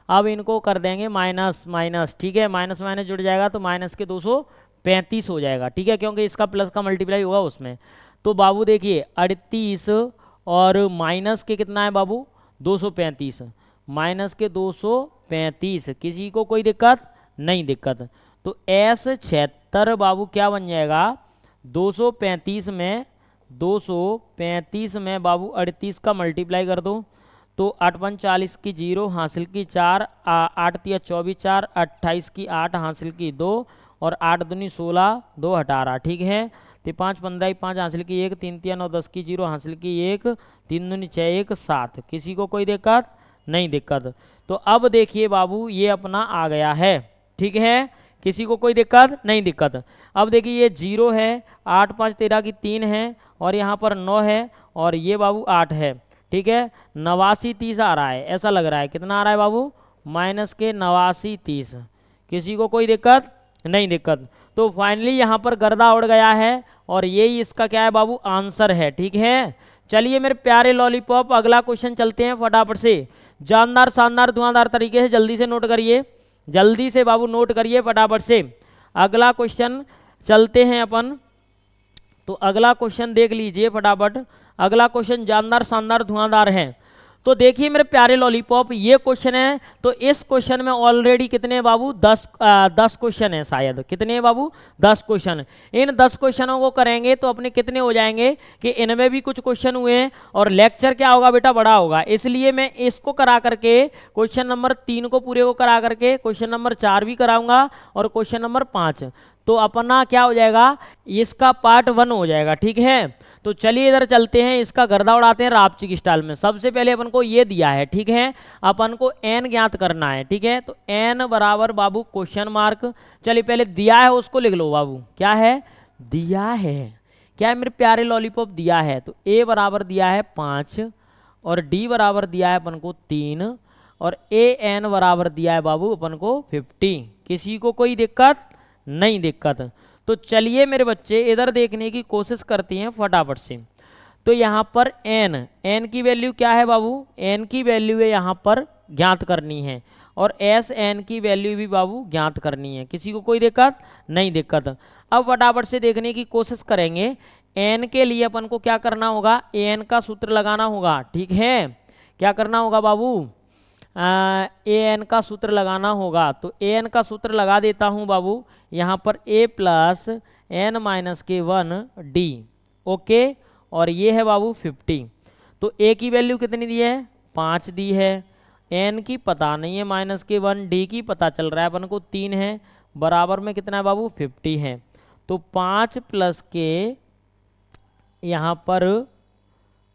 अब इनको कर देंगे माइनस माइनस, ठीक है। माइनस माइनस जुड़ जाएगा तो माइनस के 235 हो जाएगा, ठीक है, क्योंकि इसका प्लस का मल्टीप्लाई होगा उसमें। तो बाबू देखिए 38 और माइनस के कितना है बाबू? 235, माइनस के 235। किसी को कोई दिक्कत नहीं? दिक्कत। तो S 76 बाबू क्या बन जाएगा? 235 में बाबू 38 का मल्टीप्लाई कर दो तो 8 5 40 की 0 हासिल की 4, 8 तिया 24 4, 28 की 8 हासिल की 2 और 8 दूनी 16 2 18, ठीक है। तो 5 15 5 हासिल की 1, 3 तिया 9 10 की 0 हासिल की 1, 3 दूनी 6 1 7। किसी को कोई दिक्कत नहीं? दिक्कत। तो अब देखिए बाबू ये अपना आ गया है, ठीक है। किसी को कोई दिक्कत नहीं? दिक्कत। अब देखिए ये 0 है, 8 5 13 की 3 है और यहाँ पर 9 है और ये बाबू 8 है, ठीक है। 89 30 आ रहा है, ऐसा लग रहा है। कितना आ रहा है बाबू? माइनस के 89 30। किसी को कोई दिक्कत नहीं दिक्कत। तो फाइनली यहाँ पर गर्दा उड़ गया है और यही इसका क्या है बाबू आंसर है। ठीक है, चलिए मेरे प्यारे लॉलीपॉप अगला क्वेश्चन चलते हैं फटाफट से, जानदार शानदार धुआंधार तरीके से जल्दी से नोट करिए, जल्दी से बाबू नोट करिए फटाफट से। अगला क्वेश्चन चलते हैं अपन, तो अगला क्वेश्चन देख लीजिए फटाफट। अगला क्वेश्चन जानदार शानदार धुआंधार है। तो देखिए मेरे प्यारे लॉलीपॉप ये क्वेश्चन है, तो इस क्वेश्चन में ऑलरेडी कितने हैं बाबू 10 क्वेश्चन है, शायद कितने हैं बाबू 10 क्वेश्चन। इन 10 क्वेश्चनों को करेंगे तो अपने कितने हो जाएंगे कि इनमें भी कुछ क्वेश्चन हुए हैं और लेक्चर क्या होगा बेटा बड़ा होगा, इसलिए मैं इसको करा करके क्वेश्चन नंबर 3 को पूरे को करा करके क्वेश्चन नंबर 4 भी कराऊंगा और क्वेश्चन नंबर 5, तो अपना क्या हो जाएगा इसका पार्ट 1 हो जाएगा। ठीक है, तो चलिए इधर चलते हैं, इसका गर्दा उड़ाते हैं रापची की स्टाइल में। सबसे पहले अपन को ये दिया है, ठीक है, अपन को n ज्ञात करना है। ठीक है, तो n बराबर बाबू क्वेश्चन मार्क, चलिए पहले दिया है उसको लिख लो बाबू, क्या है दिया है, क्या है मेरे प्यारे लॉलीपॉप दिया है, तो a बराबर दिया है 5 और d बराबर दिया है अपन को 3 और an बराबर दिया है बाबू अपन को 50। किसी को कोई दिक्कत नहीं दिक्कत। तो चलिए मेरे बच्चे इधर देखने की कोशिश करते हैं फटाफट से। तो यहाँ पर n की वैल्यू क्या है बाबू, n की वैल्यू है यहाँ पर ज्ञात करनी है और n की वैल्यू भी बाबू ज्ञात करनी है। किसी को कोई दिक्कत नहीं दिक्कत। अब फटाफट से देखने की कोशिश करेंगे। n के लिए अपन को क्या करना होगा, an का सूत्र लगाना होगा। ठीक है, क्या करना होगा बाबू, an का सूत्र लगाना होगा। तो an का सूत्र लगा देता हूँ बाबू, यहाँ पर a प्लस n माइनस के 1 d, ओके, और ये है बाबू 50। तो a की वैल्यू कितनी दी है 5 दी है, n की पता नहीं है माइनस के 1, d की पता चल रहा है अपन को 3 है, बराबर में कितना है बाबू 50 है। तो 5 प्लस के यहाँ पर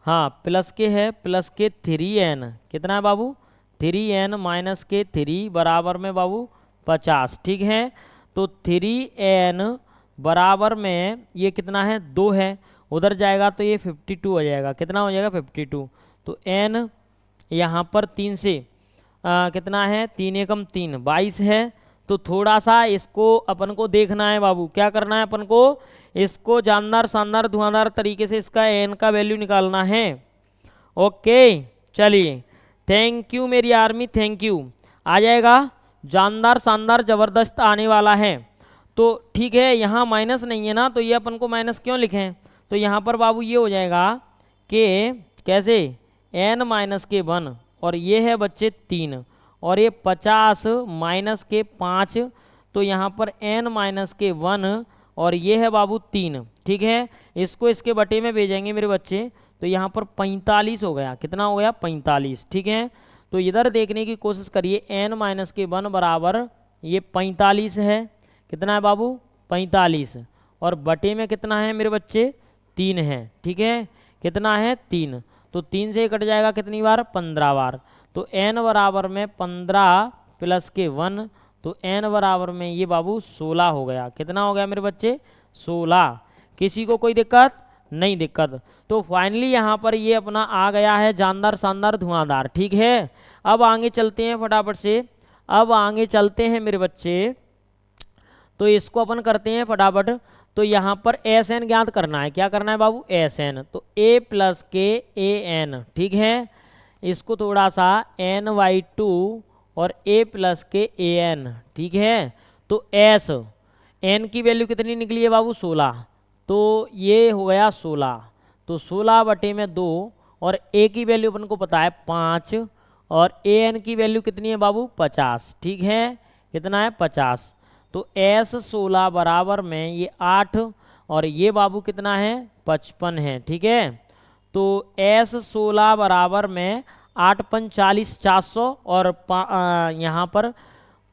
हाँ प्लस के है, प्लस के 3n कितना है बाबू 3n माइनस के 3 बराबर में बाबू 50। ठीक है, तो 3n बराबर में ये कितना है 2 है, उधर जाएगा तो ये 52 हो जाएगा। कितना हो जाएगा 52। तो n यहाँ पर 3 से कितना है 3 एकम 3 22 है। तो थोड़ा सा इसको अपन को देखना है बाबू, क्या करना है अपन को, इसको जानदार शानदार धुआंधार तरीके से इसका n का वैल्यू निकालना है। ओके चलिए, थैंक यू मेरी आर्मी, थैंक यू। आ जाएगा जानदार शानदार जबरदस्त आने वाला है। तो ठीक है, यहाँ माइनस नहीं है ना, तो ये अपन को माइनस क्यों लिखें, तो यहाँ पर बाबू ये हो जाएगा कि कैसे n माइनस के 1 और ये है बच्चे 3 और ये 50 माइनस के 5, तो यहाँ पर n माइनस के 1 और ये है बाबू 3। ठीक है, इसको इसके बटे में भेजेंगे मेरे बच्चे, तो यहाँ पर 45 हो गया। कितना हो गया 45। ठीक है, तो इधर देखने की कोशिश करिए, n माइनस के 1 बराबर ये 45 है, कितना है बाबू 45 और बटे में कितना है मेरे बच्चे 3 है। ठीक है, कितना है 3, तो 3 से कट जाएगा कितनी बार 15 बार। तो n बराबर में 15 प्लस के 1, तो n बराबर में ये बाबू 16 हो गया। कितना हो गया मेरे बच्चे 16। किसी को कोई दिक्कत नहीं दिक्कत। तो फाइनली यहाँ पर ये अपना आ गया है जानदार शानदार धुआंधार। ठीक है, अब आगे चलते हैं फटाफट से, अब आगे चलते हैं मेरे बच्चे, तो इसको अपन करते हैं फटाफट। तो यहाँ पर Sn ज्ञात करना है, क्या करना है बाबू Sn, तो a प्लस के an। ठीक है, इसको थोड़ा सा n/2 और a प्लस के an। ठीक है, तो s n की वैल्यू कितनी निकली है बाबू 16, तो ये हो गया 16, तो 16 बटे में 2 और a की वैल्यू अपन को पता है 5 और an की वैल्यू कितनी है बाबू 50। ठीक है, कितना है 50, तो s 16 बराबर में ये 8 और ये बाबू कितना है 55 है। ठीक है, तो s 16 बराबर में 8 5 40 400 और यहाँ पर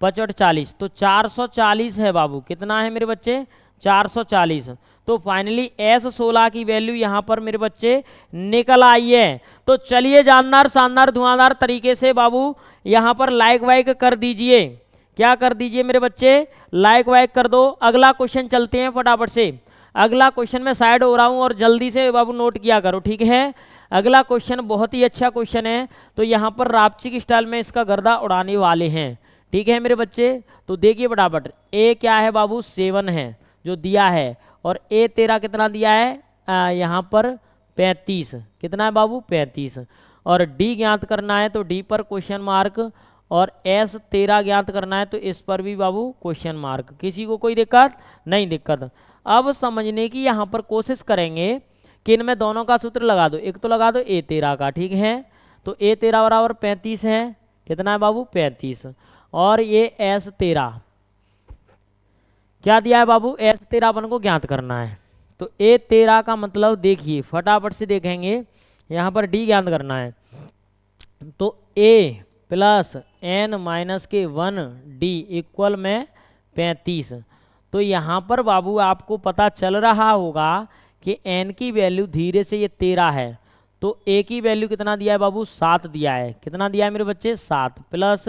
55 40, तो 440 है बाबू। कितना है मेरे बच्चे 440। तो फाइनली s 16 की वैल्यू यहाँ पर मेरे बच्चे निकल आई है। तो चलिए जानदार शानदार धुआंधार तरीके से बाबू यहाँ पर लाइक वाइक कर दीजिए, क्या कर दीजिए मेरे बच्चे लाइक वाइक कर दो। अगला क्वेश्चन चलते हैं फटाफट से, अगला क्वेश्चन में साइड हो रहा हूँ और जल्दी से बाबू नोट किया करो। ठीक है, अगला क्वेश्चन बहुत ही अच्छा क्वेश्चन है, तो यहाँ पर रापची की स्टाइल में इसका गर्दा उड़ाने वाले हैं। ठीक है मेरे बच्चे। तो देखिए फटाफट, ए क्या है बाबू 7 है जो दिया है, और ए तेरा कितना दिया है यहाँ पर 35, कितना है बाबू 35, और डी ज्ञात करना है तो डी पर क्वेश्चन मार्क, और एस 13 ज्ञात करना है तो इस पर भी बाबू क्वेश्चन मार्क। किसी को कोई दिक्कत नहीं? दिक्कत। अब समझने की यहाँ पर कोशिश करेंगे कि इनमें दोनों का सूत्र लगा दो। एक तो लगा दो ए 13 का, ठीक है, तो ए 13 बराबर 35 है, कितना है बाबू 35, और ये एस 13 क्या दिया है बाबू, एस 13 अपन को ज्ञात करना है। तो ए 13 का मतलब देखिए फटाफट से देखेंगे, यहाँ पर डी ज्ञात करना है, तो ए प्लस एन माइनस के 1 डी इक्वल में 35। तो यहाँ पर बाबू आपको पता चल रहा होगा कि एन की वैल्यू धीरे से ये 13 है, तो ए की वैल्यू कितना दिया है बाबू 7 दिया है, कितना दिया है मेरे बच्चे 7, प्लस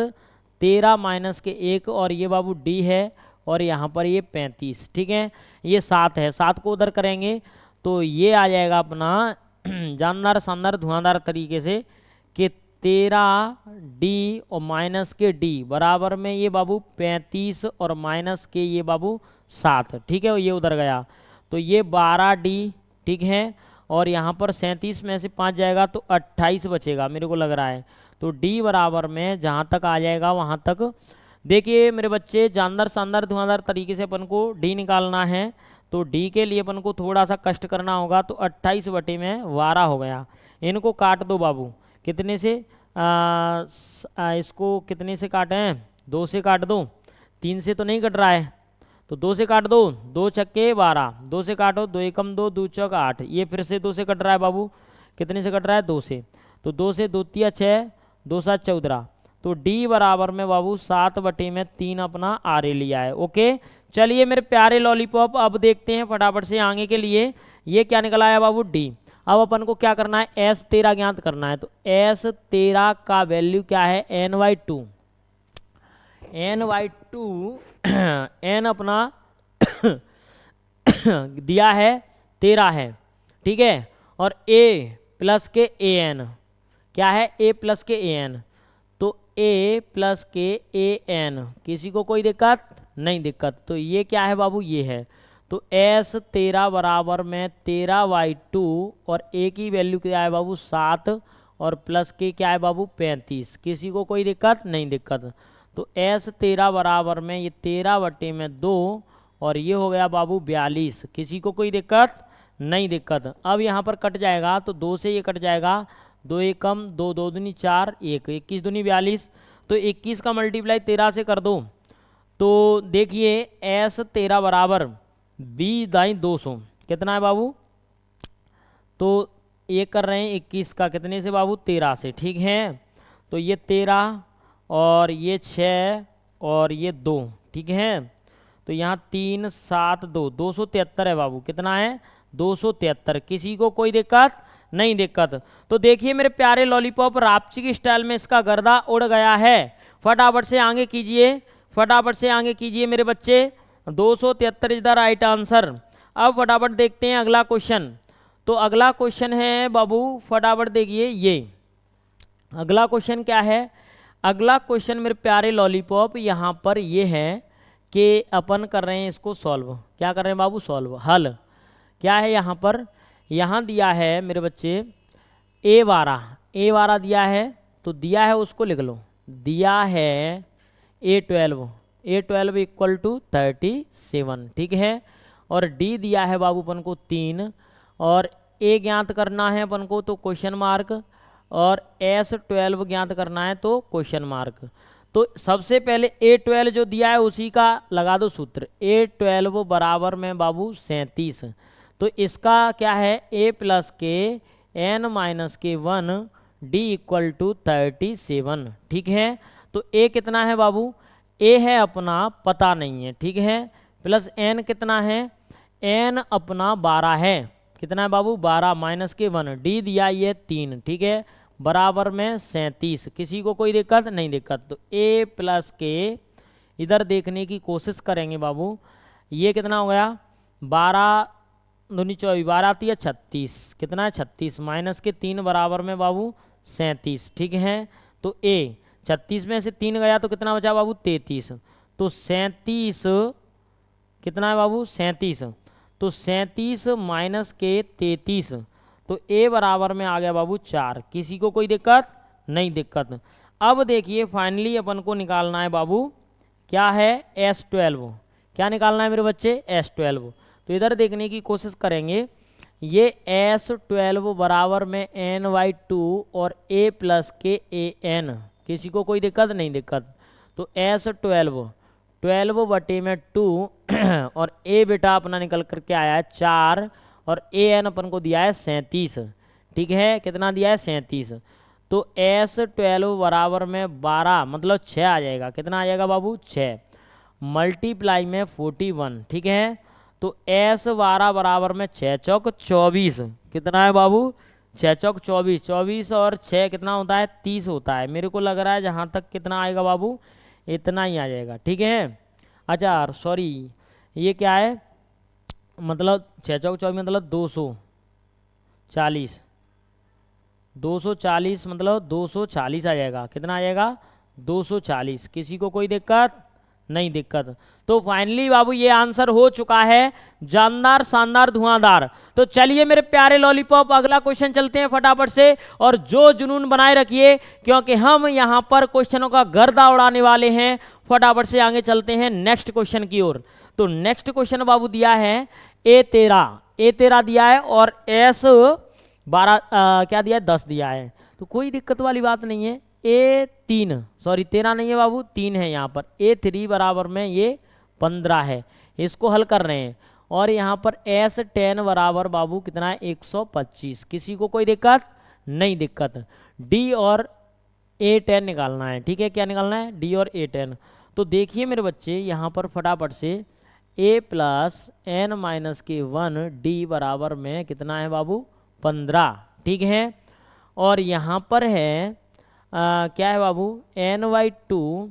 13 माइनस के 1, और ये बाबू डी है, और यहाँ पर ये 35, ठीक है, ये 7 है, 7 को उधर करेंगे तो ये आ जाएगा अपना जानदार शानदार धुआंधार तरीके से कि 13 डी और माइनस के डी बराबर में ये बाबू 35 और माइनस के ये बाबू 7, ठीक है, ये उधर गया तो ये 12 डी, ठीक है, और यहाँ पर 37 में से 5 जाएगा तो 28 बचेगा मेरे को लग रहा है। तो डी बराबर में जहाँ तक आ जाएगा वहाँ तक देखिए मेरे बच्चे, जानदार शानदार धुआंधार तरीके से अपन को डी निकालना है, तो डी के लिए अपन को थोड़ा सा कष्ट करना होगा। तो 28 बटे में 12 हो गया, इनको काट दो बाबू, कितने से इसको कितने से काटें, 2 से काट दो, 3 से तो नहीं कट रहा है, तो 2 से काट दो, 2 छक्के 12, 2 से काटो, 2 एकम 2, 2 चौक 8, ये फिर से 2 से कट रहा है बाबू, कितने से कट रहा है 2 से, तो 2 से 2 तिया 6, 2 7 14, तो डी बराबर में बाबू 7 बटे में 3 अपना आर ए लिया है। ओके, चलिए मेरे प्यारे लॉलीपॉप, अब देखते हैं फटाफट से आगे के लिए, ये क्या निकला है बाबू डी। अब अपन को क्या करना है, एस 13 ज्ञात करना है, तो एस 13 का वैल्यू क्या है NY2, NY2 एन अपना दिया है 13 है, ठीक है, और ए प्लस के ए एन क्या है, ए प्लस के ए एन, तो ए प्लस के ए एन, किसी को कोई दिक्कत नहीं? दिक्कत। तो ये क्या है बाबू, ये है, तो एस 13 बराबर में 13Y2, और ए की वैल्यू क्या है बाबू 7, और प्लस के क्या है बाबू 35, किसी को कोई दिक्कत नहीं? दिक्कत। तो एस 13 बराबर में ये 13 बटे में 2, और ये हो गया बाबू 42, किसी को कोई दिक्कत नहीं? दिक्कत। अब यहाँ पर कट जाएगा तो 2 से ये कट जाएगा, 2 एकम 2, 2 दूनी 4, 1, 21 दूनी 42, तो 21 का मल्टीप्लाई 13 से कर दो, तो देखिए एस 13 बराबर 20 दाई 200, कितना है बाबू, तो ये कर रहे हैं 21 का कितने से बाबू 13 से, ठीक है, तो ये 13 और ये 6 और ये 2, ठीक है, तो यहाँ 3 7 2 273 है बाबू, कितना है 273, किसी को कोई दिक्कत नहीं? दिक्कत। तो देखिए मेरे प्यारे लॉलीपॉप, रापची की स्टाइल में इसका गर्दा उड़ गया है, फटाफट से आगे कीजिए, फटाफट से आगे कीजिए मेरे बच्चे, 273 इज द राइट आंसर। अब फटाफट देखते हैं अगला क्वेश्चन। तो अगला क्वेश्चन है बाबू, फटाफट देखिए, ये अगला क्वेश्चन क्या है, अगला क्वेश्चन मेरे प्यारे लॉलीपॉप यहाँ पर ये है कि अपन कर रहे हैं इसको सॉल्व, क्या कर रहे हैं बाबू, सॉल्व, हल। क्या है यहाँ पर, यहाँ दिया है मेरे बच्चे A12 दिया है, तो दिया है उसको लिख लो, दिया है A12 इक्वल टू 37, ठीक है, और D दिया है बाबू अपन को 3, और A ज्ञात करना है अपन को तो क्वेश्चन मार्क, और S12 ज्ञात करना है तो क्वेश्चन मार्क। तो सबसे पहले A12 जो दिया है उसी का लगा दो सूत्र, A12 बराबर में बाबू 37, तो इसका क्या है A प्लस के N माइनस के 1 D इक्वल टू 37, ठीक है, तो A कितना है बाबू, A है अपना पता नहीं है, ठीक है, प्लस N कितना है, N अपना 12 है, कितना है बाबू 12, माइनस के 1 D दिया ये 3, ठीक है, बराबर में 37, किसी को कोई दिक्कत नहीं? दिक्कत। तो A प्लस के इधर देखने की कोशिश करेंगे बाबू, ये कितना हो गया 12 दूनी 24, 12 आती है 36, कितना है 36, माइनस के 3 बराबर में बाबू 37, ठीक है, तो A 36 में से 3 गया तो कितना बचा बाबू 33। तो 37 कितना है बाबू 37। तो 37 माइनस के 33 तो ए बराबर में आ गया बाबू 4। किसी को कोई दिक्कत नहीं दिक्कत। अब देखिए फाइनली अपन को निकालना है बाबू क्या है S12। क्या निकालना है मेरे बच्चे S12। तो इधर देखने की कोशिश करेंगे ये S12 बराबर में n/2 और a प्लस के an। किसी को कोई दिक्कत नहीं दिक्कत। तो S12 12 बटे में 2 और a बेटा अपना निकल करके आया है 4 और an अपन को दिया है 37। ठीक है कितना दिया है 37। तो S12 बराबर में 12 मतलब 6 आ जाएगा। कितना आ जाएगा बाबू 6 मल्टीप्लाई में 41। ठीक है तो S12 बराबर में 6 चौक 24। कितना है बाबू 6 चौक 24। 24 और 6 कितना होता है 30 होता है। मेरे को लग रहा है जहाँ तक कितना आएगा बाबू इतना ही आ जाएगा। ठीक है अच्छा सॉरी ये क्या है मतलब 6 चौक 24 मतलब 240। 240 मतलब 240 आ जाएगा। कितना आ जाएगा 240। किसी को कोई दिक्कत नहीं दिक्कत। तो फाइनली बाबू ये आंसर हो चुका है जानदार शानदार धुआंधार। तो चलिए मेरे प्यारे लॉलीपॉप अगला क्वेश्चन चलते हैं फटाफट से। और जो जुनून बनाए रखिए क्योंकि हम यहाँ पर क्वेश्चनों का गर्दा उड़ाने वाले हैं। फटाफट से आगे चलते हैं नेक्स्ट क्वेश्चन की ओर। तो नेक्स्ट क्वेश्चन बाबू दिया है A13 दिया है और S12 क्या दिया है 10 दिया है। तो कोई दिक्कत वाली बात नहीं है। A3 सॉरी 13 नहीं है बाबू 3 है यहाँ पर। A3 बराबर में ये 15 है। इसको हल कर रहे हैं और यहाँ पर S10 बराबर बाबू कितना है 125। किसी को कोई दिक्कत नहीं दिक्कत। D और A10 निकालना है। ठीक है क्या निकालना है D और A10। तो देखिए मेरे बच्चे यहाँ पर फटाफट से A प्लस n माइनस के 1 D बराबर में कितना है बाबू 15। ठीक है और यहाँ पर है क्या है बाबू n/2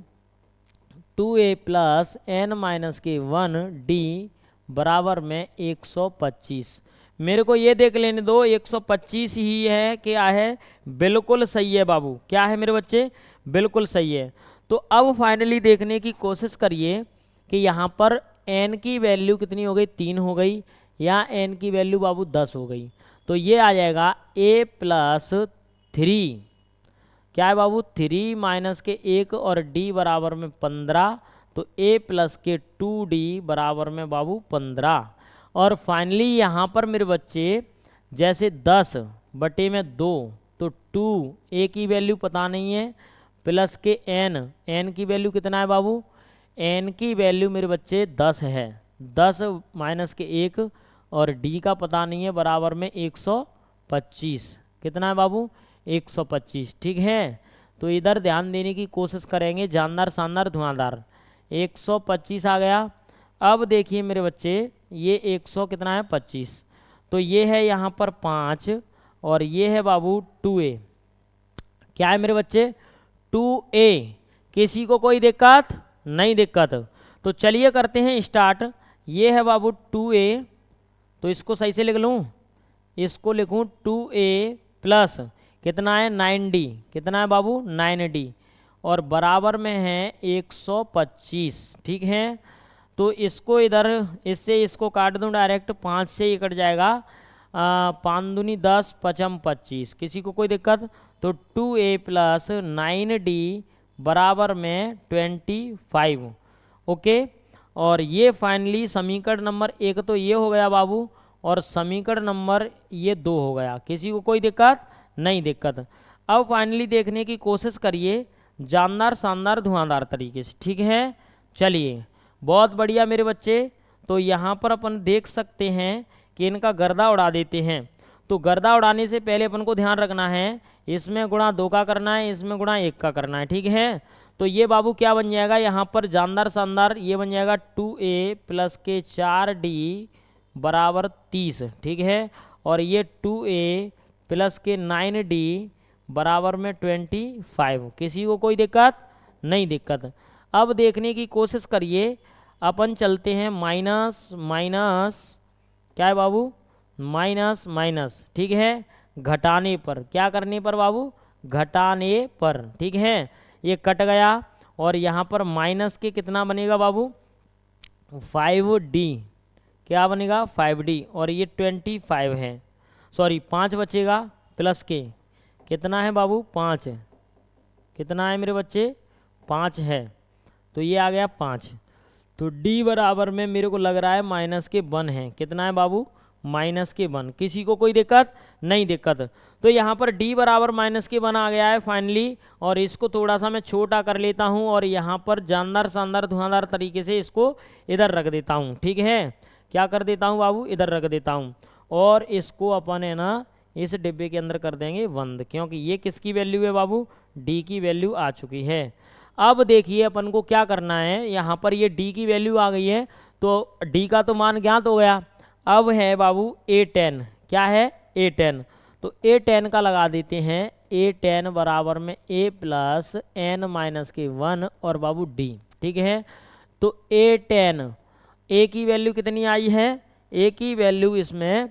2a plus n minus के 1 d बराबर में 125। मेरे को ये देख लेने दो 125 ही है क्या है बिल्कुल सही है बाबू। क्या है मेरे बच्चे बिल्कुल सही है। तो अब फाइनली देखने की कोशिश करिए कि यहाँ पर n की वैल्यू कितनी हो गई 3 हो गई या n की वैल्यू बाबू 10 हो गई। तो ये आ जाएगा a प्लस 3 क्या है बाबू 3 माइनस के 1 और d बराबर में 15। तो a प्लस के 2d बराबर में बाबू 15। और फाइनली यहाँ पर मेरे बच्चे जैसे 10 बटे में 2 तो 2 a की वैल्यू पता नहीं है प्लस के n की वैल्यू कितना है बाबू n की वैल्यू मेरे बच्चे 10 है। 10 माइनस के 1 और d का पता नहीं है बराबर में 125। कितना है बाबू 125। ठीक है तो इधर ध्यान देने की कोशिश करेंगे जानदार शानदार धुआंधार। 125 आ गया। अब देखिए मेरे बच्चे ये 100 कितना है 25। तो ये है यहाँ पर 5 और ये है बाबू 2a। क्या है मेरे बच्चे 2a। किसी को कोई दिक्कत नहीं दिक्कत। तो चलिए करते हैं स्टार्ट। ये है बाबू 2a तो इसको सही से लिख लूँ। इसको लिखूँ 2a प्लस कितना है 9d। कितना है बाबू 9d और बराबर में है 125। ठीक है तो इसको इधर इससे इसको काट दूं डायरेक्ट 5 से ही कट जाएगा। 5 दूनी 10 पचम 25। किसी को कोई दिक्कत। तो 2a प्लस 9d बराबर में 25। ओके और ये फाइनली समीकरण नंबर 1 तो ये हो गया बाबू और समीकरण नंबर ये 2 हो गया। किसी को कोई दिक्कत नहीं दिक्कत। अब फाइनली देखने की कोशिश करिए जानदार शानदार धुआंधार तरीके से। ठीक है चलिए बहुत बढ़िया मेरे बच्चे। तो यहाँ पर अपन देख सकते हैं कि इनका गर्दा उड़ा देते हैं। तो गर्दा उड़ाने से पहले अपन को ध्यान रखना है इसमें गुणा 2 का करना है इसमें गुणा 1 का करना है। ठीक है तो ये बाबू क्या बन जाएगा यहाँ पर जानदार शानदार ये बन जाएगा 2a प्लस के 4d बराबर 30। ठीक है और ये 2a प्लस के 9d बराबर में 25। किसी को कोई दिक्कत नहीं दिक्कत। अब देखने की कोशिश करिए अपन चलते हैं माइनस माइनस क्या है बाबू माइनस माइनस। ठीक है घटाने पर क्या करने पर बाबू घटाने पर। ठीक है ये कट गया और यहाँ पर माइनस के कितना बनेगा बाबू 5d, क्या बनेगा 5d, और ये 25 है, सॉरी 5 बचेगा प्लस के कितना है बाबू 5, कितना है मेरे बच्चे 5 है, तो ये आ गया 5। तो d बराबर में मेरे को लग रहा है माइनस के 1 है, कितना है बाबू माइनस के 1। किसी को कोई दिक्कत नहीं दिक्कत। तो यहाँ पर d बराबर माइनस के 1 आ गया है फाइनली, और इसको थोड़ा सा मैं छोटा कर लेता हूँ और यहाँ पर जानदार शानदार धुआंधार तरीके से इसको इधर रख देता हूँ। ठीक है, क्या कर देता हूँ बाबू इधर रख देता हूँ, और इसको अपन है ना इस डिब्बे के अंदर कर देंगे बंद, क्योंकि ये किसकी वैल्यू है बाबू d की वैल्यू आ चुकी है। अब देखिए अपन को क्या करना है, यहाँ पर ये d की वैल्यू आ गई है तो d का तो मान ज्ञात हो गया। अब है बाबू a10, क्या है a10, तो a10 का लगा देते हैं, a10 बराबर में a प्लस n माइनस के 1 और बाबू d। ठीक है, तो a10 a की वैल्यू कितनी आई है, a की वैल्यू इसमें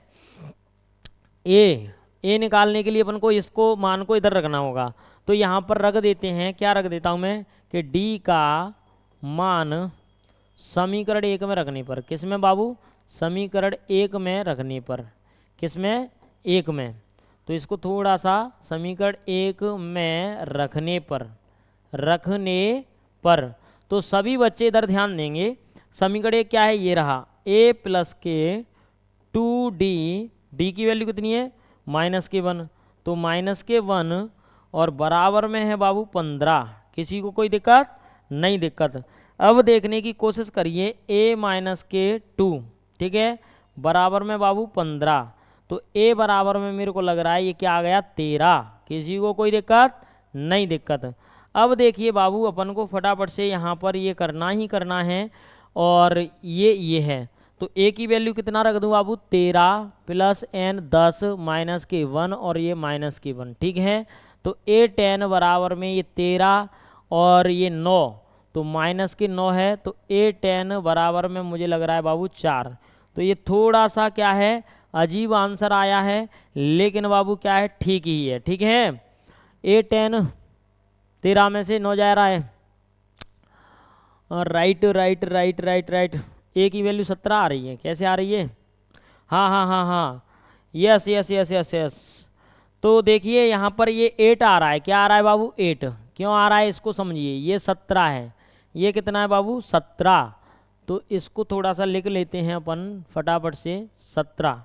a निकालने के लिए अपन को इसको मान को इधर रखना होगा, तो यहाँ पर रख देते हैं, क्या रख देता हूँ मैं कि d का मान समीकरण 1 में रखने पर, किस में बाबू समीकरण 1 में रखने पर, किस में 1 में, तो इसको थोड़ा सा समीकरण 1 में रखने पर तो सभी बच्चे इधर ध्यान देंगे। समीकरण 1 क्या है, ये रहा a प्लस के 2d, d की वैल्यू कितनी है माइनस के 1, तो माइनस के 1 और बराबर में है बाबू 15। किसी को कोई दिक्कत नहीं दिक्कत। अब देखने की कोशिश करिए a माइनस के 2, ठीक है, बराबर में बाबू 15, तो a बराबर में मेरे को लग रहा है ये क्या आ गया 13। किसी को कोई दिक्कत नहीं दिक्कत। अब देखिए बाबू अपन को फटाफट से यहाँ पर ये करना ही करना है, और ये है, तो a की वैल्यू कितना रख दूँ बाबू 13 प्लस n 10 माइनस के 1 और ये माइनस के 1। ठीक है, तो a10 बराबर में ये 13 और ये 9, तो माइनस के 9 है, तो a10 बराबर में मुझे लग रहा है बाबू 4। तो ये थोड़ा सा क्या है अजीब आंसर आया है, लेकिन बाबू क्या है ठीक ही है। ठीक है, a10 13 में से 9 जा रहा है, right right right right right, a की वैल्यू 17 आ रही है, कैसे आ रही है, हाँ हाँ हाँ हाँ, yes yes yes yes yes. तो देखिए यहाँ पर ये 8 आ रहा है, क्या आ रहा है बाबू 8, क्यों आ रहा है इसको समझिए, ये 17 है, ये कितना है बाबू 17, तो इसको थोड़ा सा लिख लेते हैं अपन फटाफट से 17।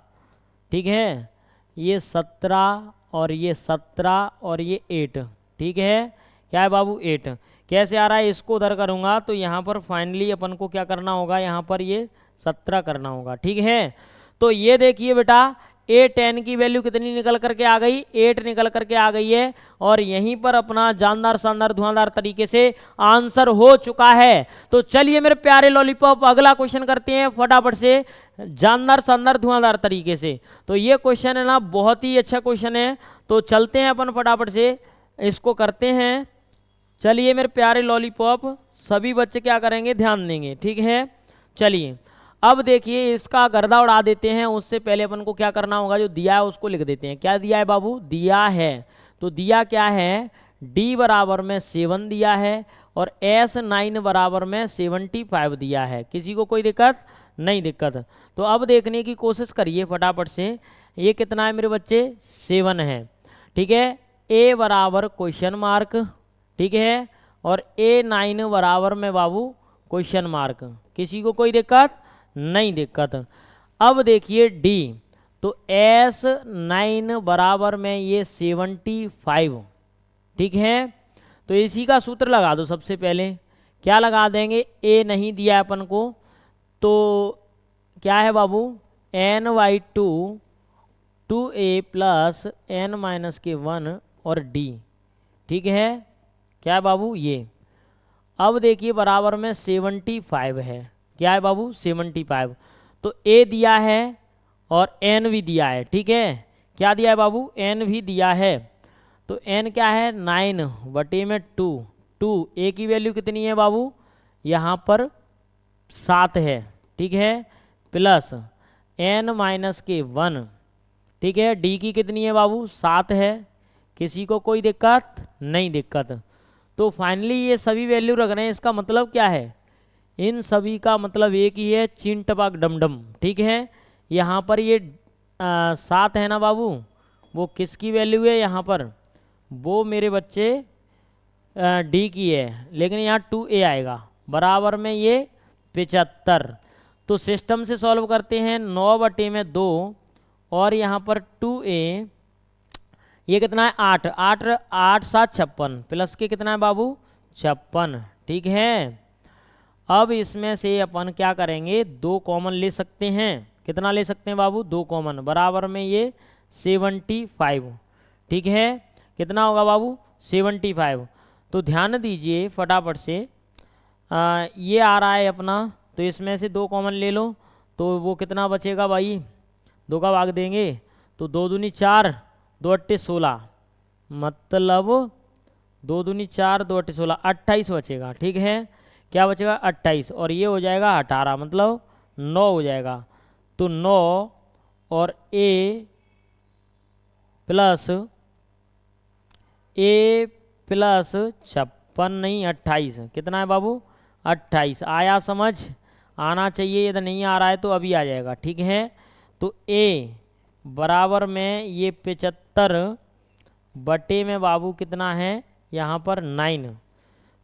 ठीक है, ये 17 और ये 17 और ये 8, ठीक है, क्या है बाबू 8, कैसे आ रहा है इसको उधर करूँगा तो यहाँ पर फाइनली अपन को क्या करना होगा, यहाँ पर ये 17 करना होगा। ठीक है, तो ये देखिए बेटा a10 की वैल्यू कितनी निकल करके आ गई, 8 निकल करके आ गई है, और यहीं पर अपना जानदार शानदार धुआंधार तरीके से आंसर हो चुका है। तो चलिए मेरे प्यारे लॉलीपॉप अगला क्वेश्चन करते हैं फटाफट से जानदार शानदार धुआंधार तरीके से। तो ये क्वेश्चन है ना बहुत ही अच्छा क्वेश्चन है, तो चलते हैं अपन फटाफट से इसको करते हैं। चलिए मेरे प्यारे लॉलीपॉप सभी बच्चे क्या करेंगे ध्यान देंगे। ठीक है, चलिए अब देखिए इसका गर्दा उड़ा देते हैं, उससे पहले अपन को क्या करना होगा, जो दिया है उसको लिख देते हैं। क्या दिया है बाबू, दिया है, तो दिया क्या है d बराबर में 7 दिया है और s9 बराबर में 75 दिया है। किसी को कोई दिक्कत नहीं दिक्कत। तो अब देखने की कोशिश करिए फटाफट से, ये कितना है मेरे बच्चे 7 है। ठीक है, a बराबर क्वेश्चन मार्क, ठीक है, और a9 बराबर में बाबू क्वेश्चन मार्क। किसी को कोई दिक्कत नहीं दिक्कत। अब देखिए d, तो s9 बराबर में ये 75। ठीक है, तो इसी का सूत्र लगा दो सबसे पहले। क्या लगा देंगे, a नहीं दिया है अपन को, तो क्या है बाबू n/2 2a plus n minus के 1 और d। ठीक है, क्या है बाबू ये। अब देखिए बराबर में 75 है, क्या है बाबू 75, तो a दिया है और n भी दिया है। ठीक है, क्या दिया है बाबू n भी दिया है, तो n क्या है 9 बटे में 2, a की वैल्यू कितनी है बाबू यहाँ पर 7 है। ठीक है, प्लस n माइनस के 1। ठीक है, d की कितनी है बाबू 7 है। किसी को कोई दिक्कत नहीं दिक्कत। तो फाइनली ये सभी वैल्यू रख रहे हैं, इसका मतलब क्या है, इन सभी का मतलब एक ही है, चीन टपाक डमडम। ठीक है, यहाँ पर ये 7 है ना बाबू, वो किसकी वैल्यू है यहाँ पर, वो मेरे बच्चे डी की है, लेकिन यहाँ 2a आएगा, बराबर में ये 75। तो सिस्टम से सॉल्व करते हैं, 9/2 और यहाँ पर 2a, ये कितना है 8, 8 8 7 56 प्लस के कितना है बाबू 56। ठीक है, अब इसमें से अपन क्या करेंगे, 2 कॉमन ले सकते हैं, कितना ले सकते हैं बाबू 2 कॉमन, बराबर में ये 75। ठीक है, कितना होगा बाबू 75। तो ध्यान दीजिए फटाफट से, ये आ रहा है अपना, तो इसमें से 2 कॉमन ले लो, तो वो कितना बचेगा भाई, 2 का भाग देंगे तो 2 दूनी 4, 2 अट्टे 16, मतलब 2 दूनी 4, 2 अट्टे 16, 28 बचेगा। ठीक है, क्या बचेगा 28, और ये हो जाएगा 18, मतलब 9 हो जाएगा। तो 9 और a प्लस 56 नहीं 28, कितना है बाबू 28। आया समझ, आना चाहिए, यदि नहीं आ रहा है तो अभी आ जाएगा। ठीक है, तो a बराबर में ये 75 बटे में बाबू कितना है यहाँ पर 9,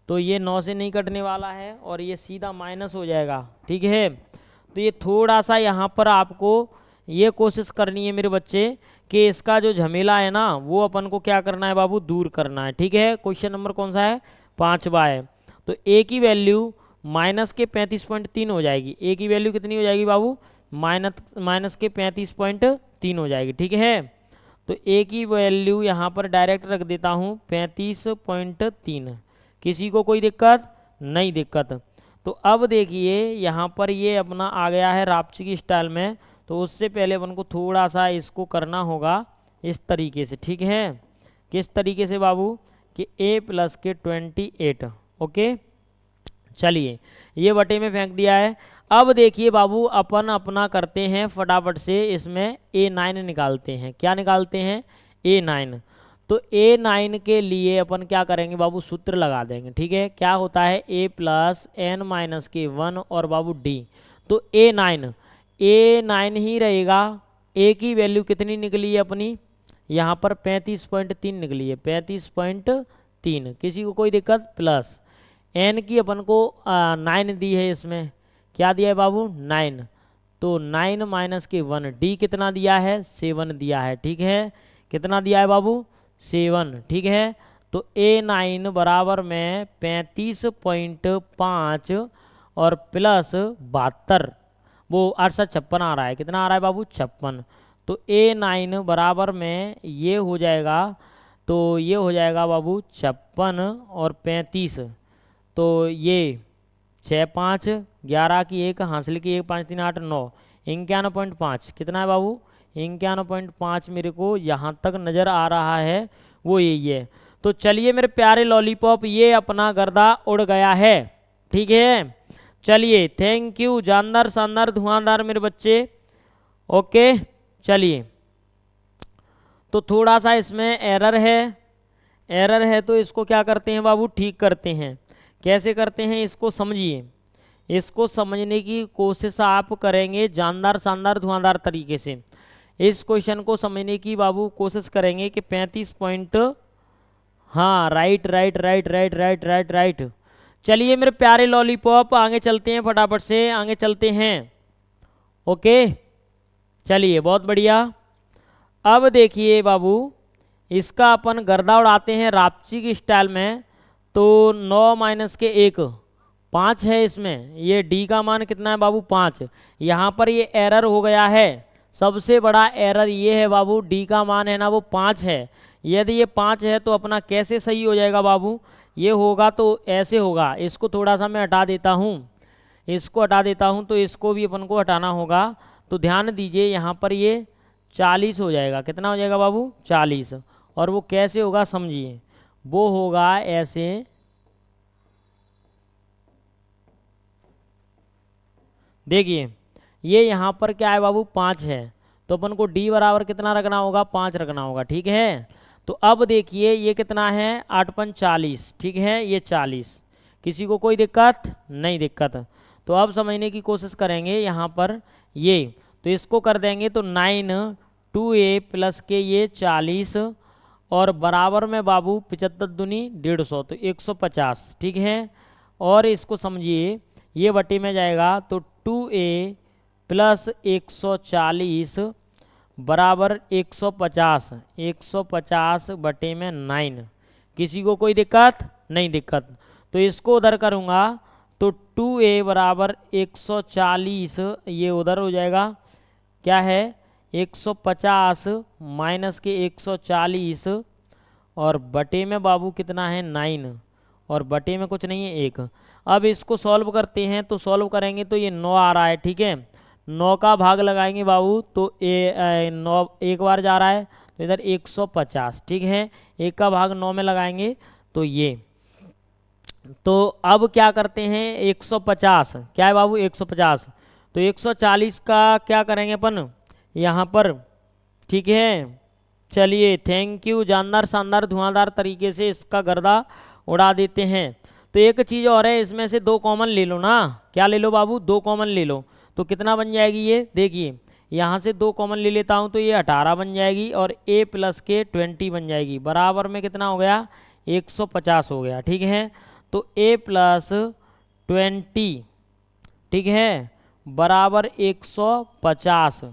तो ये 9 से नहीं कटने वाला है और ये सीधा माइनस हो जाएगा। ठीक है, तो ये थोड़ा सा यहाँ पर आपको ये कोशिश करनी है मेरे बच्चे कि इसका जो झमेला है ना वो अपन को क्या करना है बाबू, दूर करना है। ठीक है, क्वेश्चन नंबर कौन सा है 5वां है। तो a की वैल्यू माइनस के 35.3 हो जाएगी, a की वैल्यू कितनी हो जाएगी बाबू, माइनस के 35.3 हो जाएगी। ठीक है, तो a की वैल्यू यहाँ पर डायरेक्ट रख देता हूँ 35.3, किसी को कोई दिक्कत नहीं दिक्कत। तो अब देखिए यहाँ पर ये अपना आ गया है रापची की स्टाइल में, तो उससे पहले अपन को थोड़ा सा इसको करना होगा इस तरीके से। ठीक है, किस तरीके से बाबू, कि a प्लस के 28। ओके, चलिए ये बटे में फेंक दिया है। अब देखिए बाबू अपन अपना करते हैं फटाफट से, इसमें a9 निकालते हैं। क्या निकालते हैं, a9। तो a9 के लिए अपन क्या करेंगे बाबू, सूत्र लगा देंगे। ठीक है, क्या होता है a प्लस n माइनस के 1 और बाबू d, तो a9 ही रहेगा। a की वैल्यू कितनी निकली है अपनी, यहाँ पर 35.3 निकली है, 35.3, किसी को कोई दिक्कत, प्लस n की अपन को 9 दी है, इसमें क्या दिया है बाबू 9, तो 9 माइनस के 1, d कितना दिया है 7 दिया है। ठीक है, कितना दिया है बाबू 7। ठीक है, तो a9 बराबर में 35.5 और प्लस 72, वो 58 आ रहा है, कितना आ रहा है बाबू 56। तो a9 बराबर में ये हो जाएगा, तो ये हो जाएगा बाबू 56 और 35, तो ये 6 5 11 की 1 हासिल की 1 5 3 8 9, 91.5, कितना है बाबू 91.5 मेरे को यहाँ तक नज़र आ रहा है, वो यही है। तो चलिए मेरे प्यारे लॉलीपॉप, ये अपना गर्दा उड़ गया है। ठीक है, चलिए थैंक यू, जानदार शानदार धुआंधार मेरे बच्चे। ओके, चलिए तो थोड़ा सा इसमें एरर है, तो इसको क्या करते हैं बाबू, ठीक करते हैं। कैसे करते हैं इसको समझिए, इसको समझने की कोशिश आप करेंगे जानदार शानदार धुआंधार तरीके से। इस क्वेश्चन को समझने की बाबू कोशिश करेंगे कि 35 पॉइंट, हाँ right right right right right right right. चलिए मेरे प्यारे लॉलीपॉप आगे चलते हैं, फटाफट से आगे चलते हैं। ओके, चलिए बहुत बढ़िया। अब देखिए बाबू, इसका अपन गर्दा उड़ाते हैं रापची की स्टाइल में। तो 9 माइनस के 1 5 है, इसमें ये d का मान कितना है बाबू 5। यहाँ पर ये एरर हो गया है, सबसे बड़ा एरर ये है बाबू, d का मान है ना वो 5 है। यदि ये 5 है तो अपना कैसे सही हो जाएगा बाबू, ये होगा तो ऐसे होगा। इसको थोड़ा सा मैं हटा देता हूँ, इसको हटा देता हूँ, तो इसको भी अपन को हटाना होगा। तो ध्यान दीजिए यहाँ पर ये 40 हो जाएगा, कितना हो जाएगा बाबू 40। और वो कैसे होगा समझिए, वो होगा ऐसे, देखिए ये यहाँ पर क्या है बाबू 5 है, तो अपन को d बराबर कितना रखना होगा 5 रखना होगा। ठीक है, तो अब देखिए ये कितना है, 8×5 = 40, ठीक है, ये 40। किसी को कोई दिक्कत नहीं, दिक्कत। तो अब समझने की कोशिश करेंगे यहाँ पर ये, तो इसको कर देंगे तो 9 2a + के ये 40 और बराबर में बाबू 75 दूनी 150 तो 150, ठीक है। और इसको समझिए ये बटे में जाएगा तो 2a + 140 बराबर 150, 150 बटे में 9। किसी को कोई दिक्कत नहीं, दिक्कत। तो इसको उधर करूँगा तो 2a बराबर 140, ये उधर हो जाएगा, क्या है 150 माइनस के 140 और बटे में बाबू कितना है 9 और बटे में कुछ नहीं है 1। अब इसको सॉल्व करते हैं, तो सॉल्व करेंगे तो ये 9 आ रहा है, ठीक है। 9 का भाग लगाएंगे बाबू तो 9 एक बार जा रहा है तो इधर 150, ठीक है। 1 का भाग 9 में लगाएंगे तो ये, तो अब क्या करते हैं 150 क्या है बाबू 150, तो 140 का क्या करेंगे अपन यहाँ पर, ठीक है। चलिए थैंक यू, जानदार शानदार धुआंधार तरीके से इसका गर्दा उड़ा देते हैं। तो एक चीज़ और है, इसमें से 2 कॉमन ले लो ना, क्या ले लो बाबू 2 कॉमन ले लो, तो कितना बन जाएगी ये, देखिए यहाँ से 2 कॉमन ले लेता हूँ तो ये 18 बन जाएगी और a + के 20 बन जाएगी, बराबर में कितना हो गया 150 हो गया, ठीक है। तो a + 20, ठीक है, बराबर 150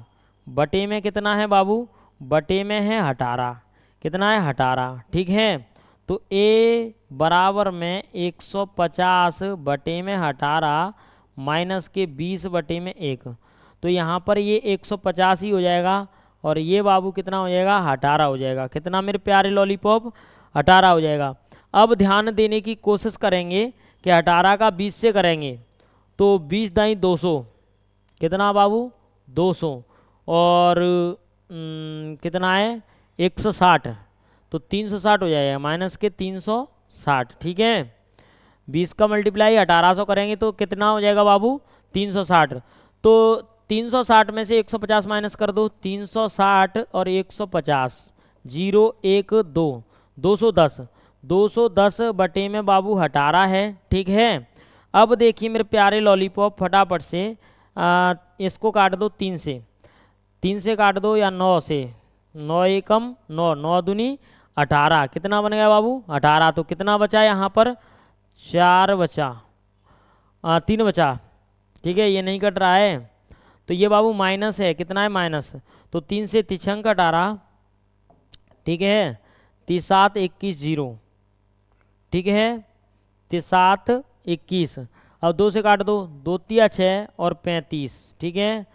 बटे में कितना है बाबू, बटे में है 18, कितना है 18, ठीक है। तो a बराबर में 150 बटे में 18 माइनस के 20 बटे में 1, तो यहाँ पर ये 150 ही हो जाएगा और ये बाबू कितना हो जाएगा 18 हो जाएगा, कितना मेरे प्यारे लॉलीपॉप 18 हो जाएगा। अब ध्यान देने की कोशिश करेंगे कि 18 का 20 से करेंगे तो 20 दाई 200, कितना बाबू 200 और कितना है 160, तो 360 हो जाएगा माइनस के 360, ठीक है। 20 का मल्टीप्लाई 1800 करेंगे तो कितना हो जाएगा बाबू 360, तो 360 में से 150 माइनस कर दो, 360 और 150 0 1 2 210, 210 बटे में बाबू 18 है, ठीक है। अब देखिए मेरे प्यारे लॉलीपॉप फटाफट से इसको काट दो 3 से, 3 से काट दो या 9 से, 9 एकम 9, 9 दूनी 18, कितना बन गया बाबू 18, तो कितना बचा यहाँ पर 4 बचा, 3 बचा, ठीक है, ये नहीं कट रहा है तो ये बाबू माइनस है, कितना है माइनस, तो 3 से 3 18, ठीक है, 3 21 0, ठीक है, 3 21, अब 2 से काट दो, 2 3 6 और 35, ठीक है।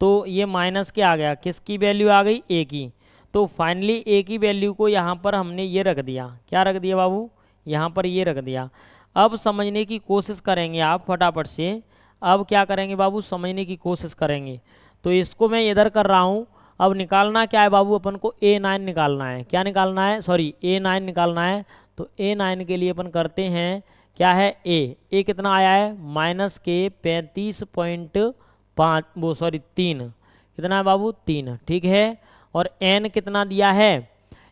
तो ये माइनस के आ गया, किसकी वैल्यू आ गई a की, तो फाइनली a की वैल्यू को यहाँ पर हमने ये रख दिया, क्या रख दिया बाबू यहाँ पर ये रख दिया। अब समझने की कोशिश करेंगे आप फटाफट से, अब क्या करेंगे बाबू समझने की कोशिश करेंगे, तो इसको मैं इधर कर रहा हूँ। अब निकालना क्या है बाबू, अपन को a9 निकालना है, क्या निकालना है सॉरी a9 निकालना है। तो a9 के लिए अपन करते हैं क्या है a कितना आया है माइनस के 35.5 वो सॉरी 3, कितना है बाबू 3, ठीक है। और n कितना दिया है,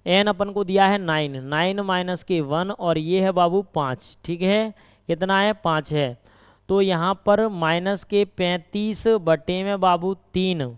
n अपन को दिया है 9, 9 माइनस के 1 और ये है बाबू 5, ठीक है, कितना है 5 है। तो यहाँ पर माइनस के 35 बटे में बाबू 3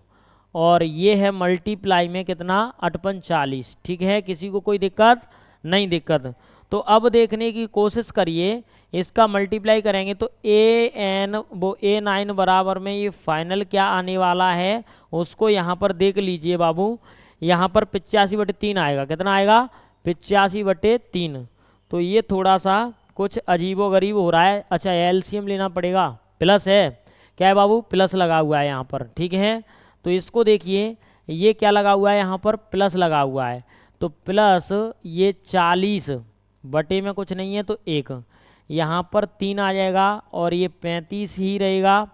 और ये है मल्टीप्लाई में कितना 8×40, ठीक है, किसी को कोई दिक्कत नहीं, दिक्कत। तो अब देखने की कोशिश करिए, इसका मल्टीप्लाई करेंगे तो a9 बराबर में ये फाइनल क्या आने वाला है उसको यहाँ पर देख लीजिए बाबू, यहाँ पर 85/3 आएगा, कितना आएगा 85/3। तो ये थोड़ा सा कुछ अजीबोगरीब हो रहा है। अच्छा एलसीएम लेना पड़ेगा, प्लस है, क्या है बाबू प्लस लगा हुआ है यहाँ पर, ठीक है। तो इसको देखिए ये क्या लगा हुआ है यहाँ पर प्लस लगा हुआ है, तो प्लस ये 40 बटे में कुछ नहीं है तो 1, यहाँ पर 3 आ जाएगा और ये 35 ही रहेगा,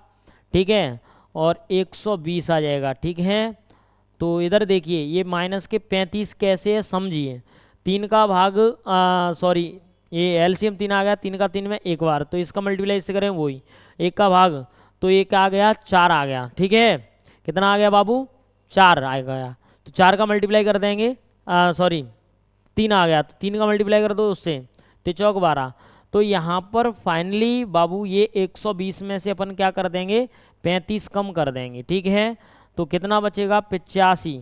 ठीक है, और 120 आ जाएगा, ठीक है। तो इधर देखिए ये माइनस के 35 कैसे है समझिए, 3 का भाग सॉरी ये एलसीएम 3 आ गया, 3 का 3 में एक बार, तो इसका मल्टीप्लाई इससे करें वही 1 का भाग, तो ये क्या आ गया 4 आ गया, ठीक है, कितना आ गया बाबू 4 आ गया। तो 4 का मल्टीप्लाई कर देंगे सॉरी 3 आ गया, तो 3 का मल्टीप्लाई कर दो उससे, 3 चौक 12। तो यहाँ पर फाइनली बाबू ये 120 में से अपन क्या कर देंगे, 35 कम कर देंगे, ठीक है। तो कितना बचेगा, 85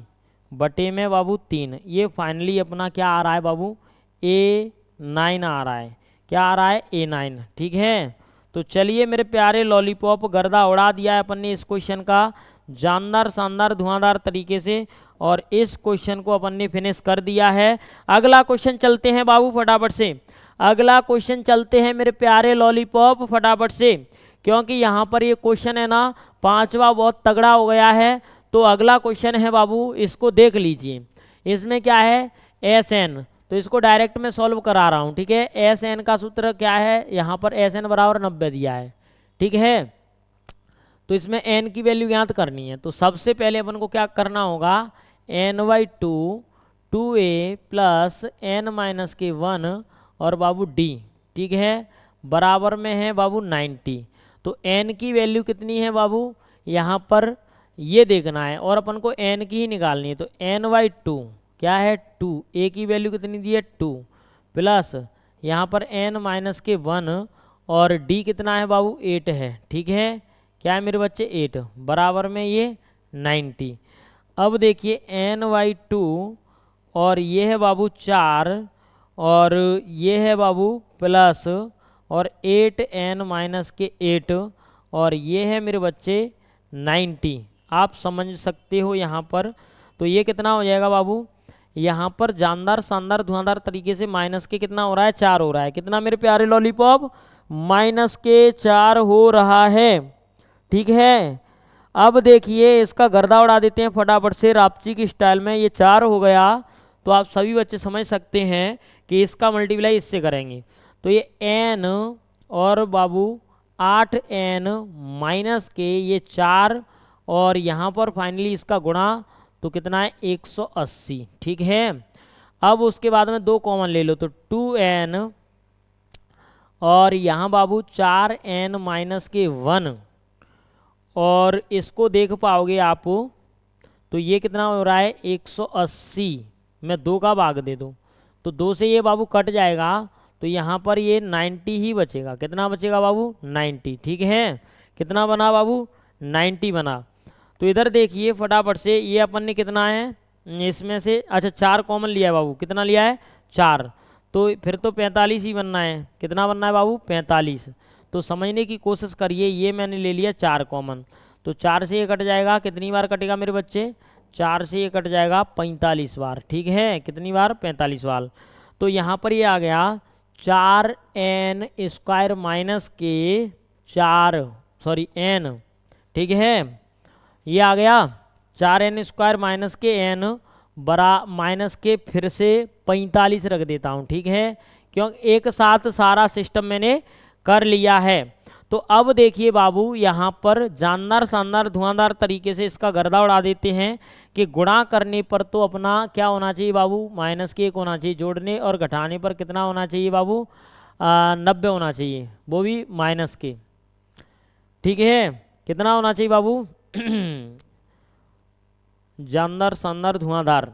बटे में बाबू 3। ये फाइनली अपना क्या आ रहा है बाबू, A9 आ रहा है। क्या आ रहा है, A9, ठीक है। तो चलिए मेरे प्यारे लॉलीपॉप, गर्दा उड़ा दिया है अपन ने इस क्वेश्चन का जानदार शानदार धुआंधार तरीके से, और इस क्वेश्चन को अपन ने फिनिश कर दिया है। अगला क्वेश्चन चलते हैं बाबू फटाफट से, अगला क्वेश्चन चलते हैं मेरे प्यारे लॉलीपॉप फटाफट से, क्योंकि यहाँ पर ये क्वेश्चन है ना 5वां बहुत तगड़ा हो गया है। तो अगला क्वेश्चन है बाबू, इसको देख लीजिए। इसमें क्या है, Sn, तो इसको डायरेक्ट में सॉल्व करा रहा हूँ, ठीक है। Sn का सूत्र क्या है, यहाँ पर Sn बराबर 90 दिया है, ठीक है। तो इसमें n की वैल्यू ज्ञात करनी है। तो सबसे पहले अपन को क्या करना होगा, n/2 2a plus n minus के 1 और बाबू d, ठीक है, बराबर में है बाबू 90। तो n की वैल्यू कितनी है बाबू, यहाँ पर ये देखना है, और अपन को n की ही निकालनी है। तो n/2 क्या है 2, a की वैल्यू कितनी दी है 2, प्लस यहाँ पर n माइनस के 1 और d कितना है बाबू 8 है, ठीक है। क्या है मेरे बच्चे 8, बराबर में ये 90। अब देखिए n/2 और ये है बाबू 4 और ये है बाबू प्लस और 8n माइनस के 8 और ये है मेरे बच्चे 90। आप समझ सकते हो यहाँ पर। तो ये कितना हो जाएगा बाबू, यहाँ पर जानदार शानदार धुआंधार तरीके से माइनस के कितना हो रहा है, 4 हो रहा है। कितना मेरे प्यारे लॉलीपॉप, माइनस के 4 हो रहा है, ठीक है। अब देखिए इसका गर्दा उड़ा देते हैं फटाफट से रापची की स्टाइल में। ये 4 हो गया, तो आप सभी बच्चे समझ सकते हैं कि इसका मल्टीप्लाई इससे करेंगे। तो ये n और बाबू 8n माइनस के ये 4 और यहाँ पर फाइनली इसका गुणा, तो कितना है 180, ठीक है। अब उसके बाद में 2 कॉमन ले लो, तो 2n और यहाँ बाबू 4n माइनस के 1 और इसको देख पाओगे आप, तो ये कितना हो रहा है 180 में 2 का भाग दे दो, तो 2 से ये बाबू कट जाएगा, तो यहाँ पर ये 90 ही बचेगा। कितना बचेगा बाबू 90, ठीक है। कितना बना बाबू 90 बना। तो इधर देखिए फटाफट से, ये अपन ने कितना है इसमें से, अच्छा 4 कॉमन लिया है बाबू, कितना लिया है 4, तो फिर तो 45 ही बनना है। कितना बनना है बाबू 45। तो समझने की कोशिश करिए, ये मैंने ले लिया 4 कॉमन, तो 4 से ये कट जाएगा, कितनी बार कटेगा मेरे बच्चे, 4 से ये कट जाएगा 45 बार, ठीक है। कितनी बार 45 बार। तो यहाँ पर ये आ गया 4n स्क्वायर माइनस के 4 सॉरी n, ठीक है। ये आ गया 4n स्क्वायर माइनस के n बरा माइनस के फिर से 45 रख देता हूँ, ठीक है, क्योंकि एक साथ सारा सिस्टम मैंने कर लिया है। तो अब देखिए बाबू यहाँ पर जानदार शानदार धुआंधार तरीके से इसका गर्दा उड़ा देते हैं कि गुणा करने पर तो अपना क्या होना चाहिए बाबू, माइनस के 1 होना चाहिए, जोड़ने और घटाने पर कितना होना चाहिए बाबू 90 होना चाहिए, वो भी माइनस के, ठीक है। कितना होना चाहिए बाबू जानदार शानदार धुआंधार।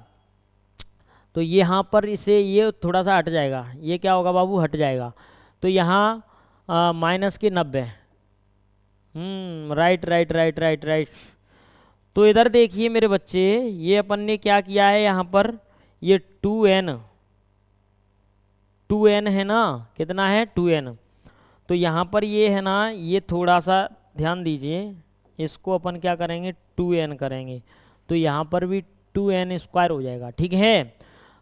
तो यहाँ पर इसे ये थोड़ा सा हट जाएगा, ये क्या होगा बाबू हट जाएगा, तो यहाँ माइनस के 90, right right right right right. तो इधर देखिए मेरे बच्चे, ये अपन ने क्या किया है यहाँ पर, ये 2n है ना, कितना है 2n। तो यहाँ पर ये है ना, ये थोड़ा सा ध्यान दीजिए, इसको अपन क्या करेंगे 2n करेंगे, तो यहाँ पर भी 2n स्क्वायर हो जाएगा, ठीक है।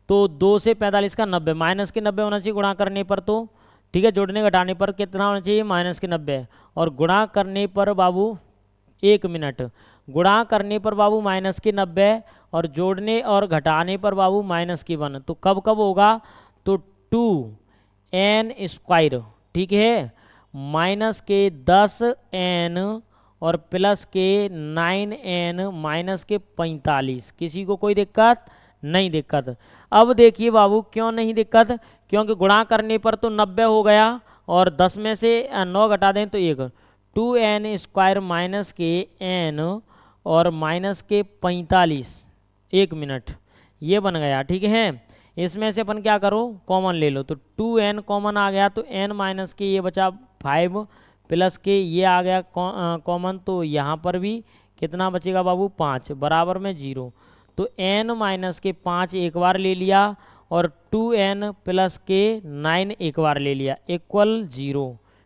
तो 2 से 45 का 90, माइनस के 90 होना चाहिए गुणा करने पर, तो ठीक है, जोड़ने घटाने पर कितना होना चाहिए माइनस के 90 और गुणा करने पर बाबू 1 मिनट, गुणा करने पर बाबू माइनस के 90 और जोड़ने और घटाने पर बाबू माइनस के 1। तो कब कब होगा, तो 2n स्क्वायर, ठीक है, माइनस के 10n और प्लस के 9n माइनस के 45। किसी को कोई दिक्कत नहीं, दिक्कत। अब देखिए बाबू क्यों नहीं दिक्कत, क्योंकि गुणा करने पर तो 90 हो गया और 10 में से 9 घटा दें तो 1, 2n स्क्वायर माइनस के n और माइनस के 45 1 मिनट, ये बन गया, ठीक है। इसमें से अपन क्या करो, कॉमन ले लो। तो 2n कॉमन आ गया, तो n माइनस के ये बचा 5 प्लस के ये आ गया कॉमन, तो यहाँ पर भी कितना बचेगा बाबू 5 बराबर में 0। तो n माइनस के 5 एक बार ले लिया और 2n प्लस के 9 एक बार ले लिया इक्वल 0।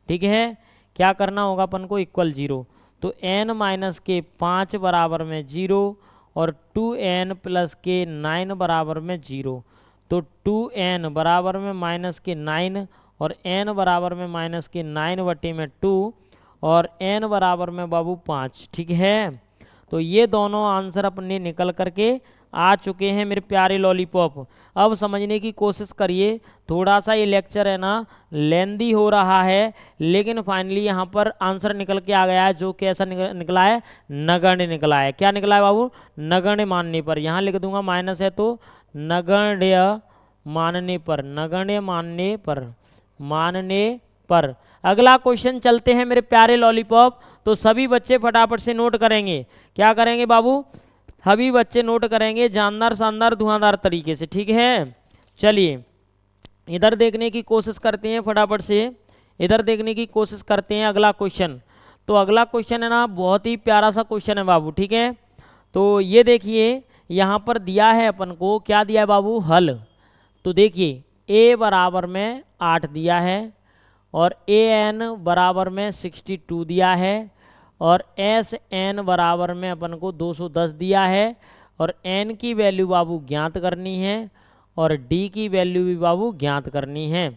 ठीक है, क्या करना होगा अपन को, इक्वल 0। तो n माइनस के 5 बराबर में 0 और 2n प्लस के 9 बराबर में 0। तो 2n बराबर में माइनस के 9 और n बराबर में माइनस के 9/2 और n बराबर में बाबू 5। ठीक है, तो ये दोनों आंसर अपने निकल करके आ चुके हैं मेरे प्यारे लॉलीपॉप। अब समझने की कोशिश करिए, थोड़ा सा ये लेक्चर है ना लेंदी हो रहा है, लेकिन फाइनली यहाँ पर आंसर निकल के आ गया है, जो कैसा निकला है, नगण्य निकला है। क्या निकला है बाबू, नगण्य मानने पर। यहाँ लिख दूंगा माइनस है तो नगण्य मानने पर, नगण्य मानने पर, मानने पर। अगला क्वेश्चन चलते हैं मेरे प्यारे लॉलीपॉप। तो सभी बच्चे फटाफट से नोट करेंगे, क्या करेंगे बाबू, सभी बच्चे नोट करेंगे जानदार शानदार धुआंधार तरीके से। ठीक है, चलिए इधर देखने की कोशिश करते हैं, फटाफट से इधर देखने की कोशिश करते हैं अगला क्वेश्चन। तो अगला क्वेश्चन है ना बहुत ही प्यारा सा क्वेश्चन है बाबू। ठीक है, तो ये देखिए यहाँ पर दिया है अपन को, क्या दिया है बाबू, हल। तो देखिए a बराबर में 8 दिया है और an बराबर में 62 दिया है और Sn बराबर में अपन को 210 दिया है और n की वैल्यू बाबू ज्ञात करनी है और d की वैल्यू भी बाबू ज्ञात करनी है।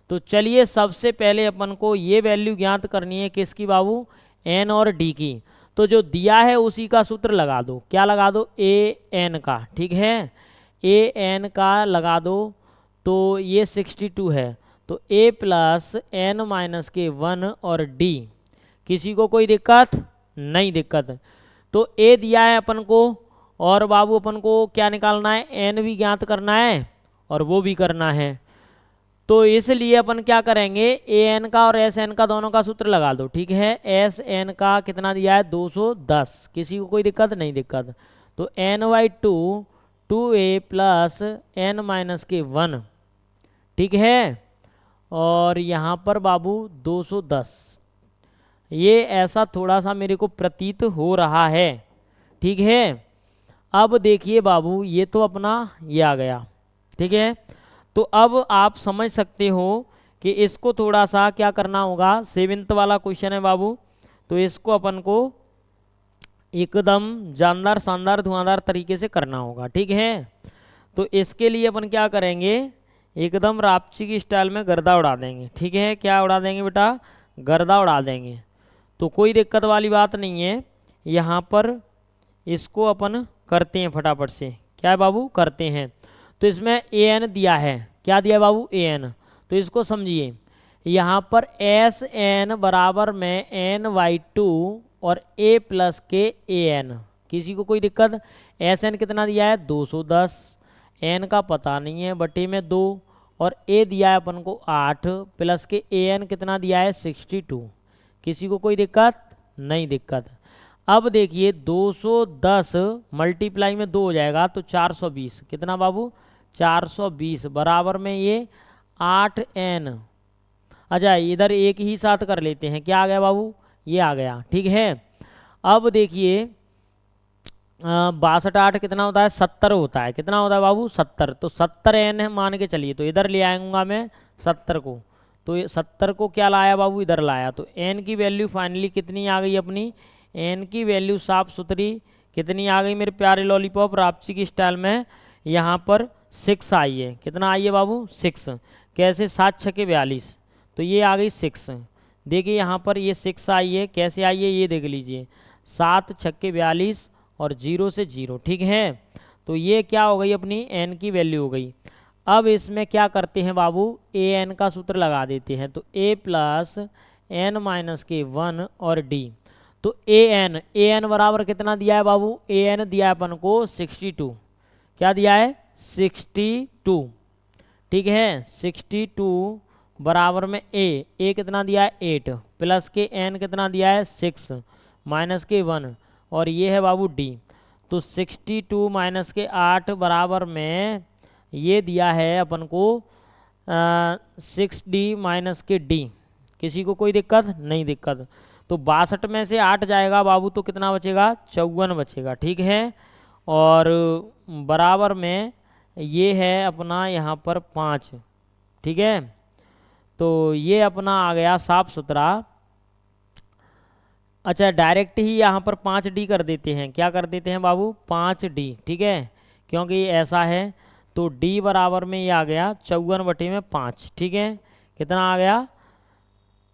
तो चलिए सबसे पहले अपन को ये वैल्यू ज्ञात करनी है, किसकी बाबू, n और d की। तो जो दिया है उसी का सूत्र लगा दो, क्या लगा दो, an का। ठीक है, an का लगा दो, तो ये 62 है, तो a प्लस n माइनस के 1 और d। किसी को कोई दिक्कत नहीं, दिक्कत। तो a दिया है अपन को और बाबू अपन को क्या निकालना है, n भी ज्ञात करना है और वो भी करना है। तो इसलिए अपन क्या करेंगे, an का और sn का दोनों का सूत्र लगा दो। ठीक है, sn का कितना दिया है, 210। किसी को कोई दिक्कत नहीं, दिक्कत। तो n/2 2a plus n minus के 1। ठीक है, और यहाँ पर बाबू 210। ये ऐसा थोड़ा सा मेरे को प्रतीत हो रहा है। ठीक है, अब देखिए बाबू ये तो अपना ये आ गया। ठीक है, तो अब आप समझ सकते हो कि इसको थोड़ा सा क्या करना होगा, 7th वाला क्वेश्चन है बाबू, तो इसको अपन को एकदम जानदार शानदार धुआंधार तरीके से करना होगा। ठीक है, तो इसके लिए अपन क्या करेंगे, एकदम रापची की स्टाइल में गर्दा उड़ा देंगे। ठीक है, क्या उड़ा देंगे बेटा, गर्दा उड़ा देंगे। तो कोई दिक्कत वाली बात नहीं है, यहाँ पर इसको अपन करते हैं फटाफट से। क्या है बाबू, करते हैं। तो इसमें an दिया है, क्या दिया है बाबू, an। तो इसको समझिए, यहाँ पर Sn बराबर में n/2 और a प्लस के an। किसी को कोई दिक्कत, Sn कितना दिया है, 210, n का पता नहीं है, बटे में 2 और a दिया है अपन को 8 प्लस के an कितना दिया है, 62। किसी को कोई दिक्कत नहीं, दिक्कत। अब देखिए 210 मल्टीप्लाई में 2 हो जाएगा तो 420, कितना बाबू, 420 बराबर में ये 8n। अच्छा इधर एक ही साथ कर लेते हैं, क्या आ गया बाबू, ये आ गया। ठीक है, अब देखिए 62 8 कितना होता है, 70 होता है। कितना होता है बाबू, 70। तो 70n मान के चलिए, तो इधर ले आऊँगा मैं 70 को। तो ये 70 को क्या लाया बाबू, इधर लाया। तो n की वैल्यू फाइनली कितनी आ गई अपनी, n की वैल्यू साफ सुथरी कितनी आ गई मेरे प्यारे लॉलीपॉप, रापची की स्टाइल में। यहाँ पर 6 आई है, कितना आई है बाबू, 6। कैसे, 7 छके 42, तो ये आ गई 6। देखिए यहाँ पर ये 6 आई है, कैसे आई है ये देख लीजिए, 7 छक्के 42 और 0 से 0। ठीक है, तो ये क्या हो गई अपनी n की वैल्यू हो गई। अब इसमें क्या करते हैं बाबू, an का सूत्र लगा देते हैं। तो a प्लस n माइनस के 1 और d। तो an बराबर कितना दिया है बाबू, an दिया है अपन को 62। क्या दिया है, 62। ठीक है, 62 बराबर में a कितना दिया है, 8 प्लस के n कितना दिया है, 6 माइनस के 1 और ये है बाबू d। तो 62 माइनस के 8 बराबर में ये दिया है अपन को 6D माइनस के D। किसी को कोई दिक्कत नहीं दिक्कत। तो 62 में से 8 जाएगा बाबू तो कितना बचेगा, 54 बचेगा, ठीक है। और बराबर में ये है अपना यहाँ पर 5, ठीक है। तो ये अपना आ गया साफ सुथरा। अच्छा डायरेक्ट ही यहाँ पर 5D कर देते हैं, क्या कर देते हैं बाबू, 5D, ठीक है, क्योंकि ऐसा है। तो D बराबर में ये आ गया 54/5, ठीक है। कितना आ गया,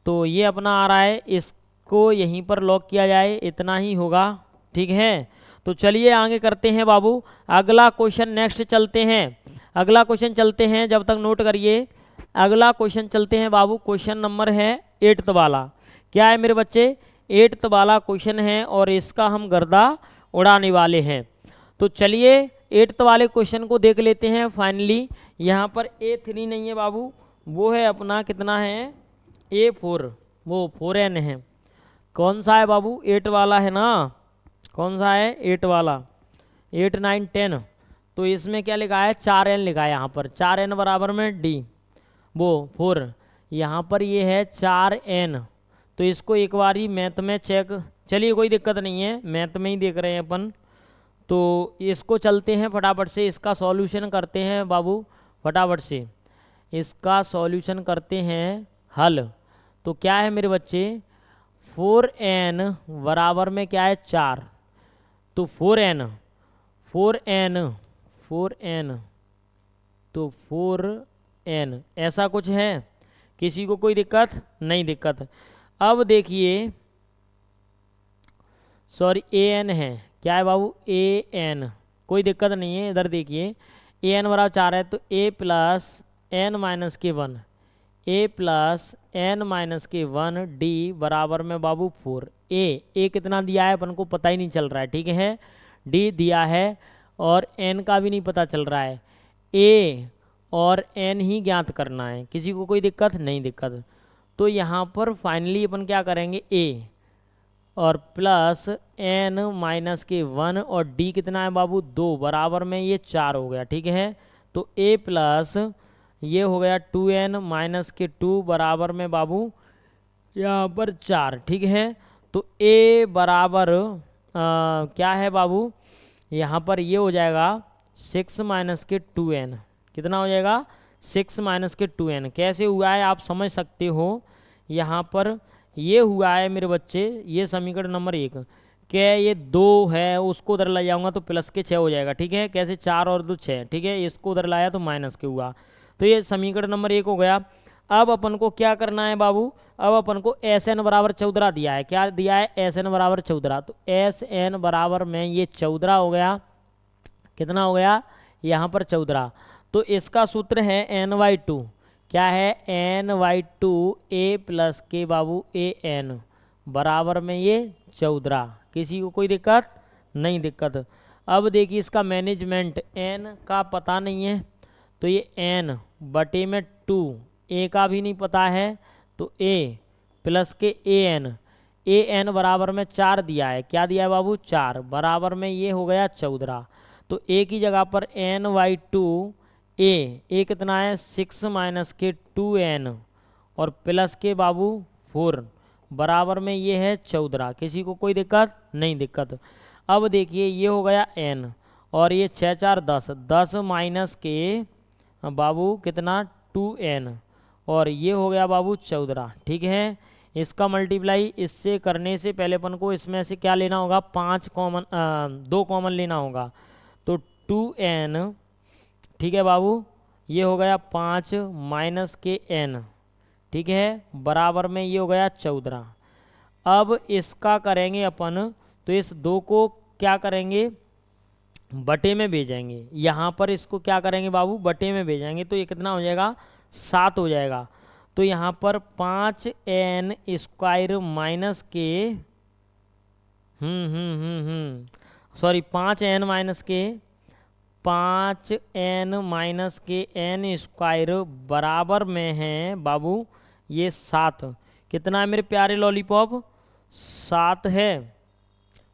तो ये अपना आ रहा है, इसको यहीं पर लॉक किया जाए, इतना ही होगा, ठीक है। तो चलिए आगे करते हैं बाबू, अगला क्वेश्चन नेक्स्ट चलते हैं। अगला क्वेश्चन चलते हैं, जब तक नोट करिए। अगला क्वेश्चन चलते हैं बाबू, क्वेश्चन नंबर है 8th वाला। क्या है मेरे बच्चे, 8th वाला क्वेश्चन है और इसका हम गर्दा उड़ाने वाले हैं। तो चलिए 8th वाले क्वेश्चन को देख लेते हैं। फाइनली यहाँ पर A3 नहीं है बाबू, वो है अपना कितना है A4, वो 4N है। कौन सा है बाबू, 8 वाला है ना, कौन सा है 8 वाला, 8, 9, 10। तो इसमें क्या लिखा है, 4N लिखा है यहाँ पर, 4N बराबर में D, वो 4, यहाँ पर ये है 4N। तो इसको एक बार ही मैथ में चेक, चलिए कोई दिक्कत नहीं है, मैथ में ही देख रहे हैं अपन। तो इसको चलते हैं फटाफट से, इसका सॉल्यूशन करते हैं बाबू, फटाफट से इसका सॉल्यूशन करते हैं हल। तो क्या है मेरे बच्चे, 4N बराबर में क्या है 4, तो 4N तो 4N ऐसा कुछ है, किसी को कोई दिक्कत नहीं दिक्कत। अब देखिए सॉरी AN है, क्या है बाबू AN, कोई दिक्कत नहीं है। इधर देखिए AN बराबर 4 है, तो A प्लस N माइनस के 1, A प्लस N माइनस के 1 D बराबर में बाबू 4। A कितना दिया है अपन को पता ही नहीं चल रहा है, ठीक है। D दिया है और N का भी नहीं पता चल रहा है, A और N ही ज्ञात करना है, किसी को कोई दिक्कत नहीं दिक्कत। तो यहाँ पर फाइनली अपन क्या करेंगे, A और प्लस N माइनस के 1 और D कितना है बाबू 2 बराबर में ये 4 हो गया, ठीक है। तो A प्लस ये हो गया 2N माइनस के 2 बराबर में बाबू यहाँ पर 4, ठीक है। तो A बराबर क्या है बाबू, यहाँ पर ये हो जाएगा 6 माइनस के 2N, कितना हो जाएगा 6 माइनस के 2N। कैसे हुआ है आप समझ सकते हो, यहाँ पर ये हुआ है मेरे बच्चे, ये समीकरण नंबर 1, क्या ये 2 है, उसको उधर ले जाऊंगा तो प्लस के 6 हो जाएगा, ठीक है। कैसे 4 और 2 6, ठीक है, इसको उधर लाया तो माइनस के हुआ, तो ये समीकरण नंबर 1 हो गया। अब अपन को क्या करना है बाबू, अब अपन को SN बराबर 14 दिया है, क्या दिया है SN बराबर 14, तो SN बराबर में ये 14 हो गया, कितना हो गया यहाँ पर 14। तो इसका सूत्र है N/2, क्या है N/2 A प्लस के बाबू AN बराबर में ये 14, किसी को कोई दिक्कत नहीं दिक्कत। अब देखिए इसका मैनेजमेंट, N का पता नहीं है तो ये N बटे में 2, A का भी नहीं पता है तो A प्लस के AN बराबर में 4 दिया है, क्या दिया है बाबू 4 बराबर में ये हो गया 14। तो A की जगह पर N/2 A कितना है 6 माइनस के 2N और प्लस के बाबू 4 बराबर में ये है 14, किसी को कोई दिक्कत नहीं दिक्कत। अब देखिए ये हो गया N और ये 6 4 10, 10 माइनस के बाबू कितना 2N और ये हो गया बाबू 14, ठीक है। इसका मल्टीप्लाई इससे करने से पहले अपन को इसमें से क्या लेना होगा, 2 कॉमन लेना होगा, तो 2N, ठीक है बाबू, ये हो गया 5 माइनस के N, ठीक है, बराबर में ये हो गया 14। अब इसका करेंगे अपन, तो इस 2 को क्या करेंगे बटे में भेजेंगे, यहाँ पर इसको क्या करेंगे बाबू बटे में भेजेंगे, तो ये कितना हो जाएगा 7 हो जाएगा। तो यहाँ पर 5N स्क्वायर माइनस के सॉरी 5N माइनस के 5N माइनस के N स्क्वायर बराबर में है बाबू ये 7, कितना है मेरे प्यारे लॉलीपॉप 7 है,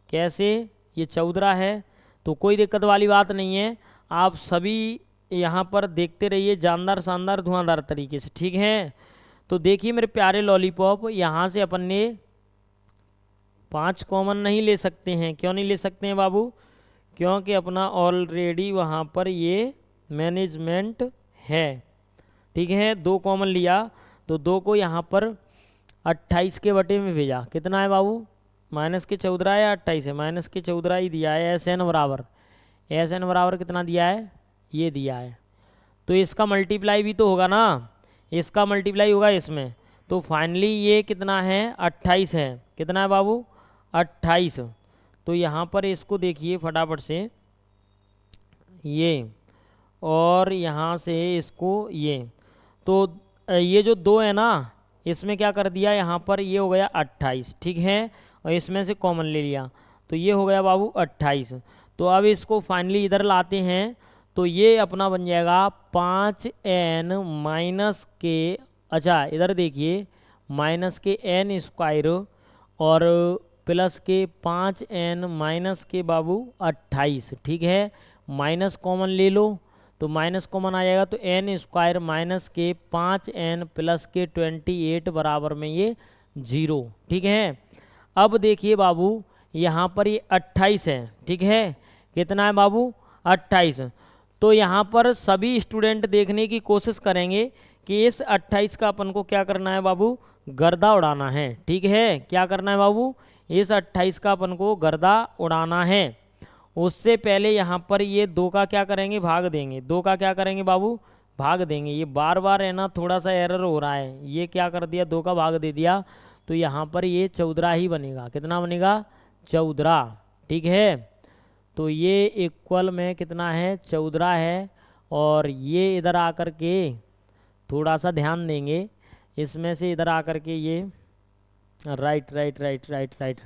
कैसे ये 14 है, तो कोई दिक्कत वाली बात नहीं है। आप सभी यहाँ पर देखते रहिए जानदार शानदार धुआंधार तरीके से, ठीक है। तो देखिए मेरे प्यारे लॉलीपॉप, यहाँ से अपन ने 5 कॉमन नहीं ले सकते हैं। क्यों नहीं ले सकते हैं बाबू? क्योंकि अपना ऑलरेडी वहाँ पर ये मैनेजमेंट है, ठीक है। 2 कॉमन लिया तो 2 को यहाँ पर 28 के बटे में भेजा। कितना है बाबू? -14 या 28 है? -14 ही दिया है। SN बराबर कितना दिया है? ये दिया है। तो इसका मल्टीप्लाई भी तो होगा ना, इसका मल्टीप्लाई होगा इसमें। तो फाइनली ये कितना है? 28 है। कितना है बाबू? 28। तो यहाँ पर इसको देखिए फटाफट से, ये और यहाँ से इसको ये, तो ये जो 2 है ना, इसमें क्या कर दिया यहाँ पर, ये हो गया 28, ठीक है। और इसमें से कॉमन ले लिया तो ये हो गया बाबू 28। तो अब इसको फाइनली इधर लाते हैं तो ये अपना बन जाएगा 5n माइनस के, अच्छा इधर देखिए, माइनस के n स्क्वायर और प्लस के 5n माइनस के बाबू 28, ठीक है। माइनस कॉमन ले लो तो माइनस कॉमन आ जाएगा, तो n स्क्वायर माइनस के 5n प्लस के 28 बराबर में ये 0, ठीक है। अब देखिए बाबू यहाँ पर ये 28 है, ठीक है। कितना है बाबू? 28। तो यहाँ पर सभी स्टूडेंट देखने की कोशिश करेंगे कि इस 28 का अपन को क्या करना है बाबू? गर्दा उड़ाना है, ठीक है। क्या करना है बाबू? इस 28 का अपन को गर्दा उड़ाना है। उससे पहले यहाँ पर ये 2 का क्या करेंगे? भाग देंगे। 2 का क्या करेंगे बाबू? भाग देंगे। ये बार बार है ना, थोड़ा सा एरर हो रहा है। ये क्या कर दिया? 2 का भाग दे दिया तो यहाँ पर ये 14 ही बनेगा। कितना बनेगा? 14, ठीक है। तो ये इक्वल में कितना है? 14 है। और ये इधर आकर के थोड़ा सा ध्यान देंगे, इसमें से इधर आकर के ये right right right right right,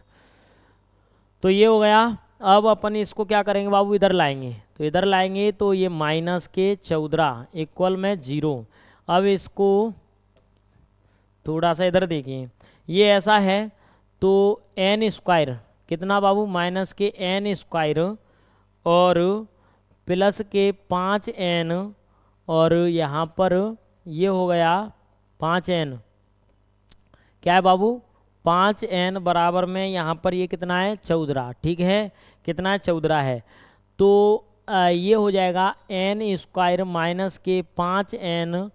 तो ये हो गया। अब अपन इसको क्या करेंगे बाबू? इधर लाएंगे। तो इधर लाएंगे तो ये माइनस के 14 इक्वल में 0। अब इसको थोड़ा सा इधर देखिए, ये ऐसा है तो n स्क्वायर कितना बाबू? माइनस के n स्क्वायर और प्लस के 5n और यहाँ पर ये हो गया 5n। क्या है बाबू? 5n बराबर में यहाँ पर ये कितना है? 14, ठीक है। कितना है? 14 है। तो ये हो जाएगा n स्क्वायर माइनस के 5n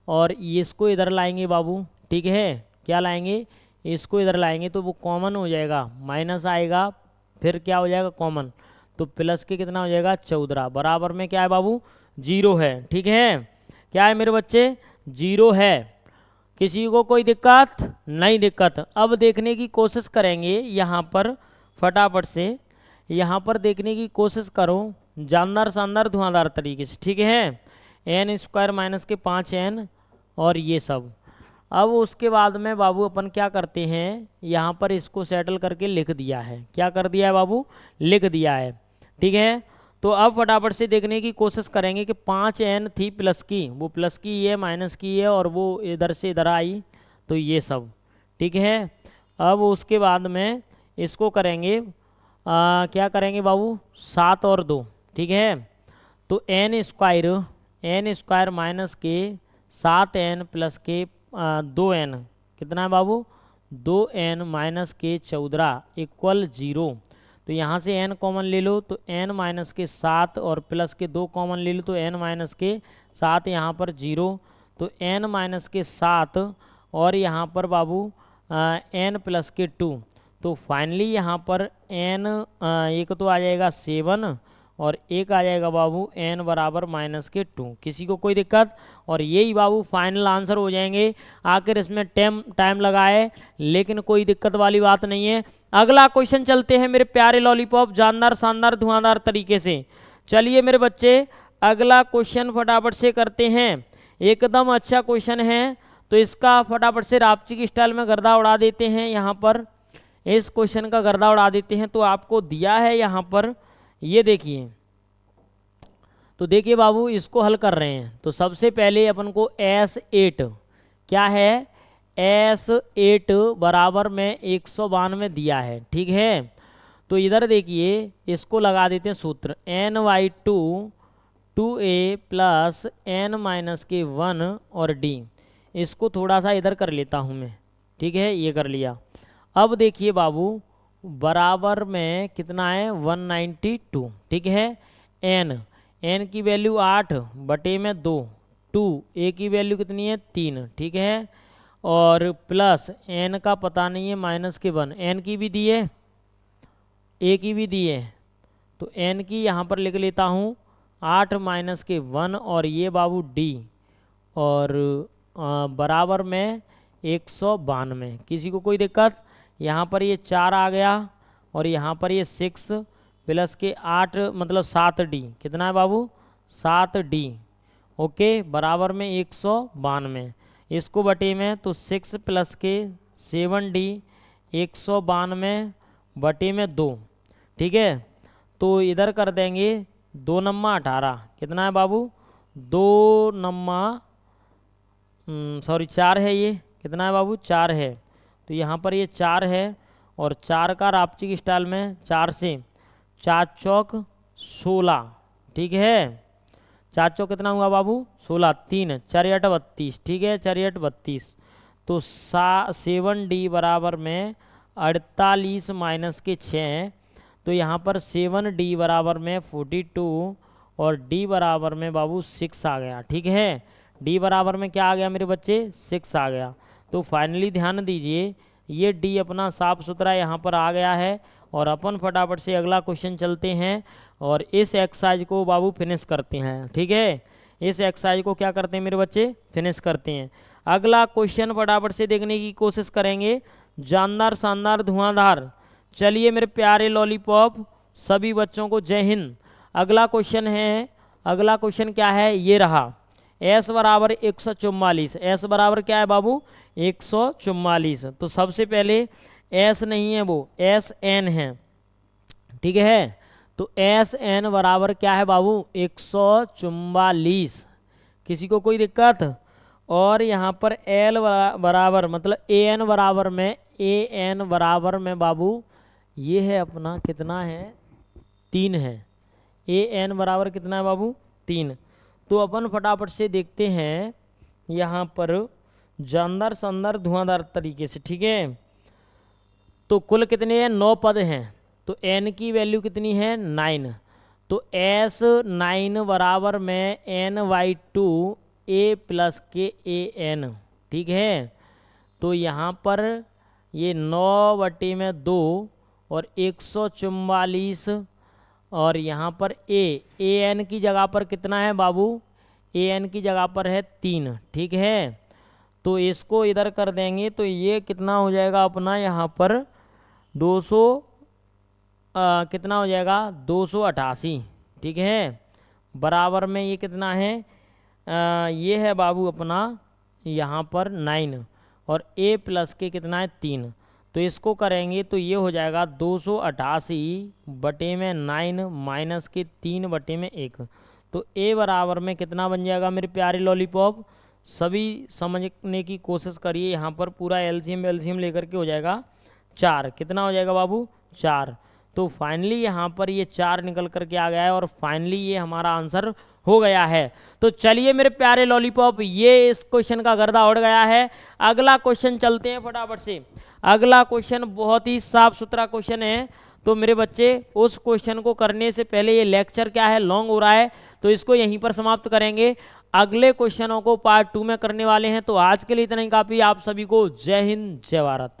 और इसको इधर लाएंगे बाबू, ठीक है। क्या लाएंगे? इसको इधर लाएंगे तो वो कॉमन हो जाएगा, माइनस आएगा, फिर क्या हो जाएगा? कॉमन। तो प्लस के कितना हो जाएगा? 14 बराबर में क्या है बाबू? 0 है, ठीक है। क्या है मेरे बच्चे? 0 है। किसी को कोई दिक्कत? नहीं दिक्कत। अब देखने की कोशिश करेंगे यहाँ पर फटाफट से, यहाँ पर देखने की कोशिश करो जानदार शानदार धुआंधार तरीके से, ठीक है। n स्क्वायर माइनस के 5n और ये सब। अब उसके बाद में बाबू अपन क्या करते हैं, यहाँ पर इसको सेटल करके लिख दिया है। क्या कर दिया है बाबू? लिख दिया है, ठीक है। तो अब फटाफट से देखने की कोशिश करेंगे कि 5n थी प्लस की, वो प्लस की है, माइनस की है और वो इधर से इधर आई, तो ये सब, ठीक है। अब उसके बाद में इसको करेंगे क्या करेंगे बाबू? 7 और 2, ठीक है। तो n स्क्वायर माइनस के 7n प्लस के 2n, कितना है बाबू? 2n माइनस के 14 इक्वल 0। तो यहाँ से n कॉमन ले लो तो n माइनस के 7 और प्लस के 2 कॉमन ले लो तो n माइनस के 7, यहाँ पर 0। तो n माइनस के 7 और यहाँ पर बाबू n प्लस के 2। तो फाइनली यहाँ पर n एक तो आ जाएगा 7 और एक आ जाएगा बाबू n बराबर माइनस के 2। किसी को कोई दिक्कत? और यही बाबू फाइनल आंसर हो जाएंगे। आखिर इसमें टाइम लगा है लेकिन कोई दिक्कत वाली बात नहीं है। अगला क्वेश्चन चलते हैं मेरे प्यारे लॉलीपॉप, जानदार शानदार धुआंधार तरीके से। चलिए मेरे बच्चे अगला क्वेश्चन फटाफट से करते हैं। एकदम अच्छा क्वेश्चन है तो इसका फटाफट से रापची की स्टाइल में गर्दा उड़ा देते हैं। यहाँ पर इस क्वेश्चन का गर्दा उड़ा देते हैं। तो आपको दिया है यहाँ पर, ये देखिए, तो देखिए बाबू इसको हल कर रहे हैं। तो सबसे पहले अपन को S8 क्या है? S8 बराबर में 192 दिया है, ठीक है। तो इधर देखिए इसको लगा देते हैं सूत्र, ny2 2a plus n minus के 1 और d, इसको थोड़ा सा इधर कर लेता हूँ मैं, ठीक है, ये कर लिया। अब देखिए बाबू बराबर में कितना है 192, ठीक है। n की वैल्यू 8 बटे में 2, 2 a की वैल्यू कितनी है 3, ठीक है। और प्लस n का पता नहीं है माइनस के 1, n की भी दी है a की भी दी है, तो n की यहाँ पर लिख लेता हूँ 8 माइनस के 1 और ये बाबू d, और बराबर में 192। किसी को कोई दिक्कत? यहाँ पर ये 4 आ गया और यहाँ पर ये 6 प्लस के 8 मतलब 7d, कितना है बाबू 7d, ओके, बराबर में 192। इसको बटे में तो 6 प्लस के 7d 192 बटे में 2, ठीक है। तो इधर कर देंगे 2 नम्मा 18, कितना है बाबू 2 नम्मा सॉरी 4 है, ये कितना है बाबू 4 है, तो यहाँ पर ये 4 है और 4 का रापचिक स्टाइल में 4 से 4 चौक 16, ठीक है। 4 चौक कितना हुआ बाबू 16, 3 4 8 32, ठीक है, 4 8 32। तो 7d बराबर में 48 माइनस के 6, तो यहाँ पर 7d बराबर में 42 और d बराबर में बाबू 6 आ गया, ठीक है। d बराबर में क्या आ गया मेरे बच्चे 6 आ गया। तो फाइनली ध्यान दीजिए ये d अपना साफ सुथरा यहाँ पर आ गया है। और अपन फटाफट से अगला क्वेश्चन चलते हैं और इस एक्सरसाइज को बाबू फिनिश करते हैं, ठीक है। इस एक्सरसाइज को क्या करते हैं मेरे बच्चे फिनिश करते हैं। अगला क्वेश्चन फटाफट से देखने की कोशिश करेंगे, जानदार शानदार धुआंधार। चलिए मेरे प्यारे लॉलीपॉप सभी बच्चों को जय हिंद। अगला क्वेश्चन है, अगला क्वेश्चन क्या है ये रहा, s बराबर 144, s बराबर क्या है बाबू 144। तो सबसे पहले s नहीं है वो एस एन है, ठीक है। तो एस एन बराबर क्या है बाबू 144, किसी को कोई दिक्कत? और यहाँ पर l बराबर मतलब ए एन बराबर में बाबू ये है अपना कितना है 3 है, ए एन बराबर कितना है बाबू 3। तो अपन फटाफट से देखते हैं यहाँ पर जानदार शानदार धुआंधार तरीके से, ठीक है। तो कुल कितने हैं 9 पद हैं, तो n की वैल्यू कितनी है 9, तो s 9 बराबर में n/2 a प्लस के ए एन, ठीक है। तो यहाँ पर ये 9 बटे में 2 और 144 और यहाँ पर ए एन की जगह पर कितना है बाबू ए एन की जगह पर है 3, ठीक है। तो इसको इधर कर देंगे तो ये कितना हो जाएगा अपना यहाँ पर 200 कितना हो जाएगा 288, ठीक है। बराबर में ये कितना है ये है बाबू अपना यहाँ पर 9 और a प्लस के कितना है 3, तो इसको करेंगे तो ये हो जाएगा 288 बटे में 9 माइनस के 3 बटे में 1। तो a बराबर में कितना बन जाएगा मेरे प्यारे लॉलीपॉप, सभी समझने की कोशिश करिए। यहाँ पर पूरा एलसीएम लेकर के हो जाएगा 4, कितना हो जाएगा बाबू 4। तो फाइनली यहाँ पर ये 4 निकल करके आ गया है और फाइनली ये हमारा आंसर हो गया है। तो चलिए मेरे प्यारे लॉलीपॉप ये इस क्वेश्चन का गर्दा उड़ गया है। अगला क्वेश्चन चलते हैं फटाफट से। अगला क्वेश्चन बहुत ही साफ सुथरा क्वेश्चन है, तो मेरे बच्चे उस क्वेश्चन को करने से पहले ये लेक्चर क्या है लॉन्ग हो रहा है, तो इसको यहीं पर समाप्त करेंगे। अगले क्वेश्चनों को पार्ट 2 में करने वाले हैं। तो आज के लिए इतना ही काफ़ी। आप सभी को जय हिंद जय भारत।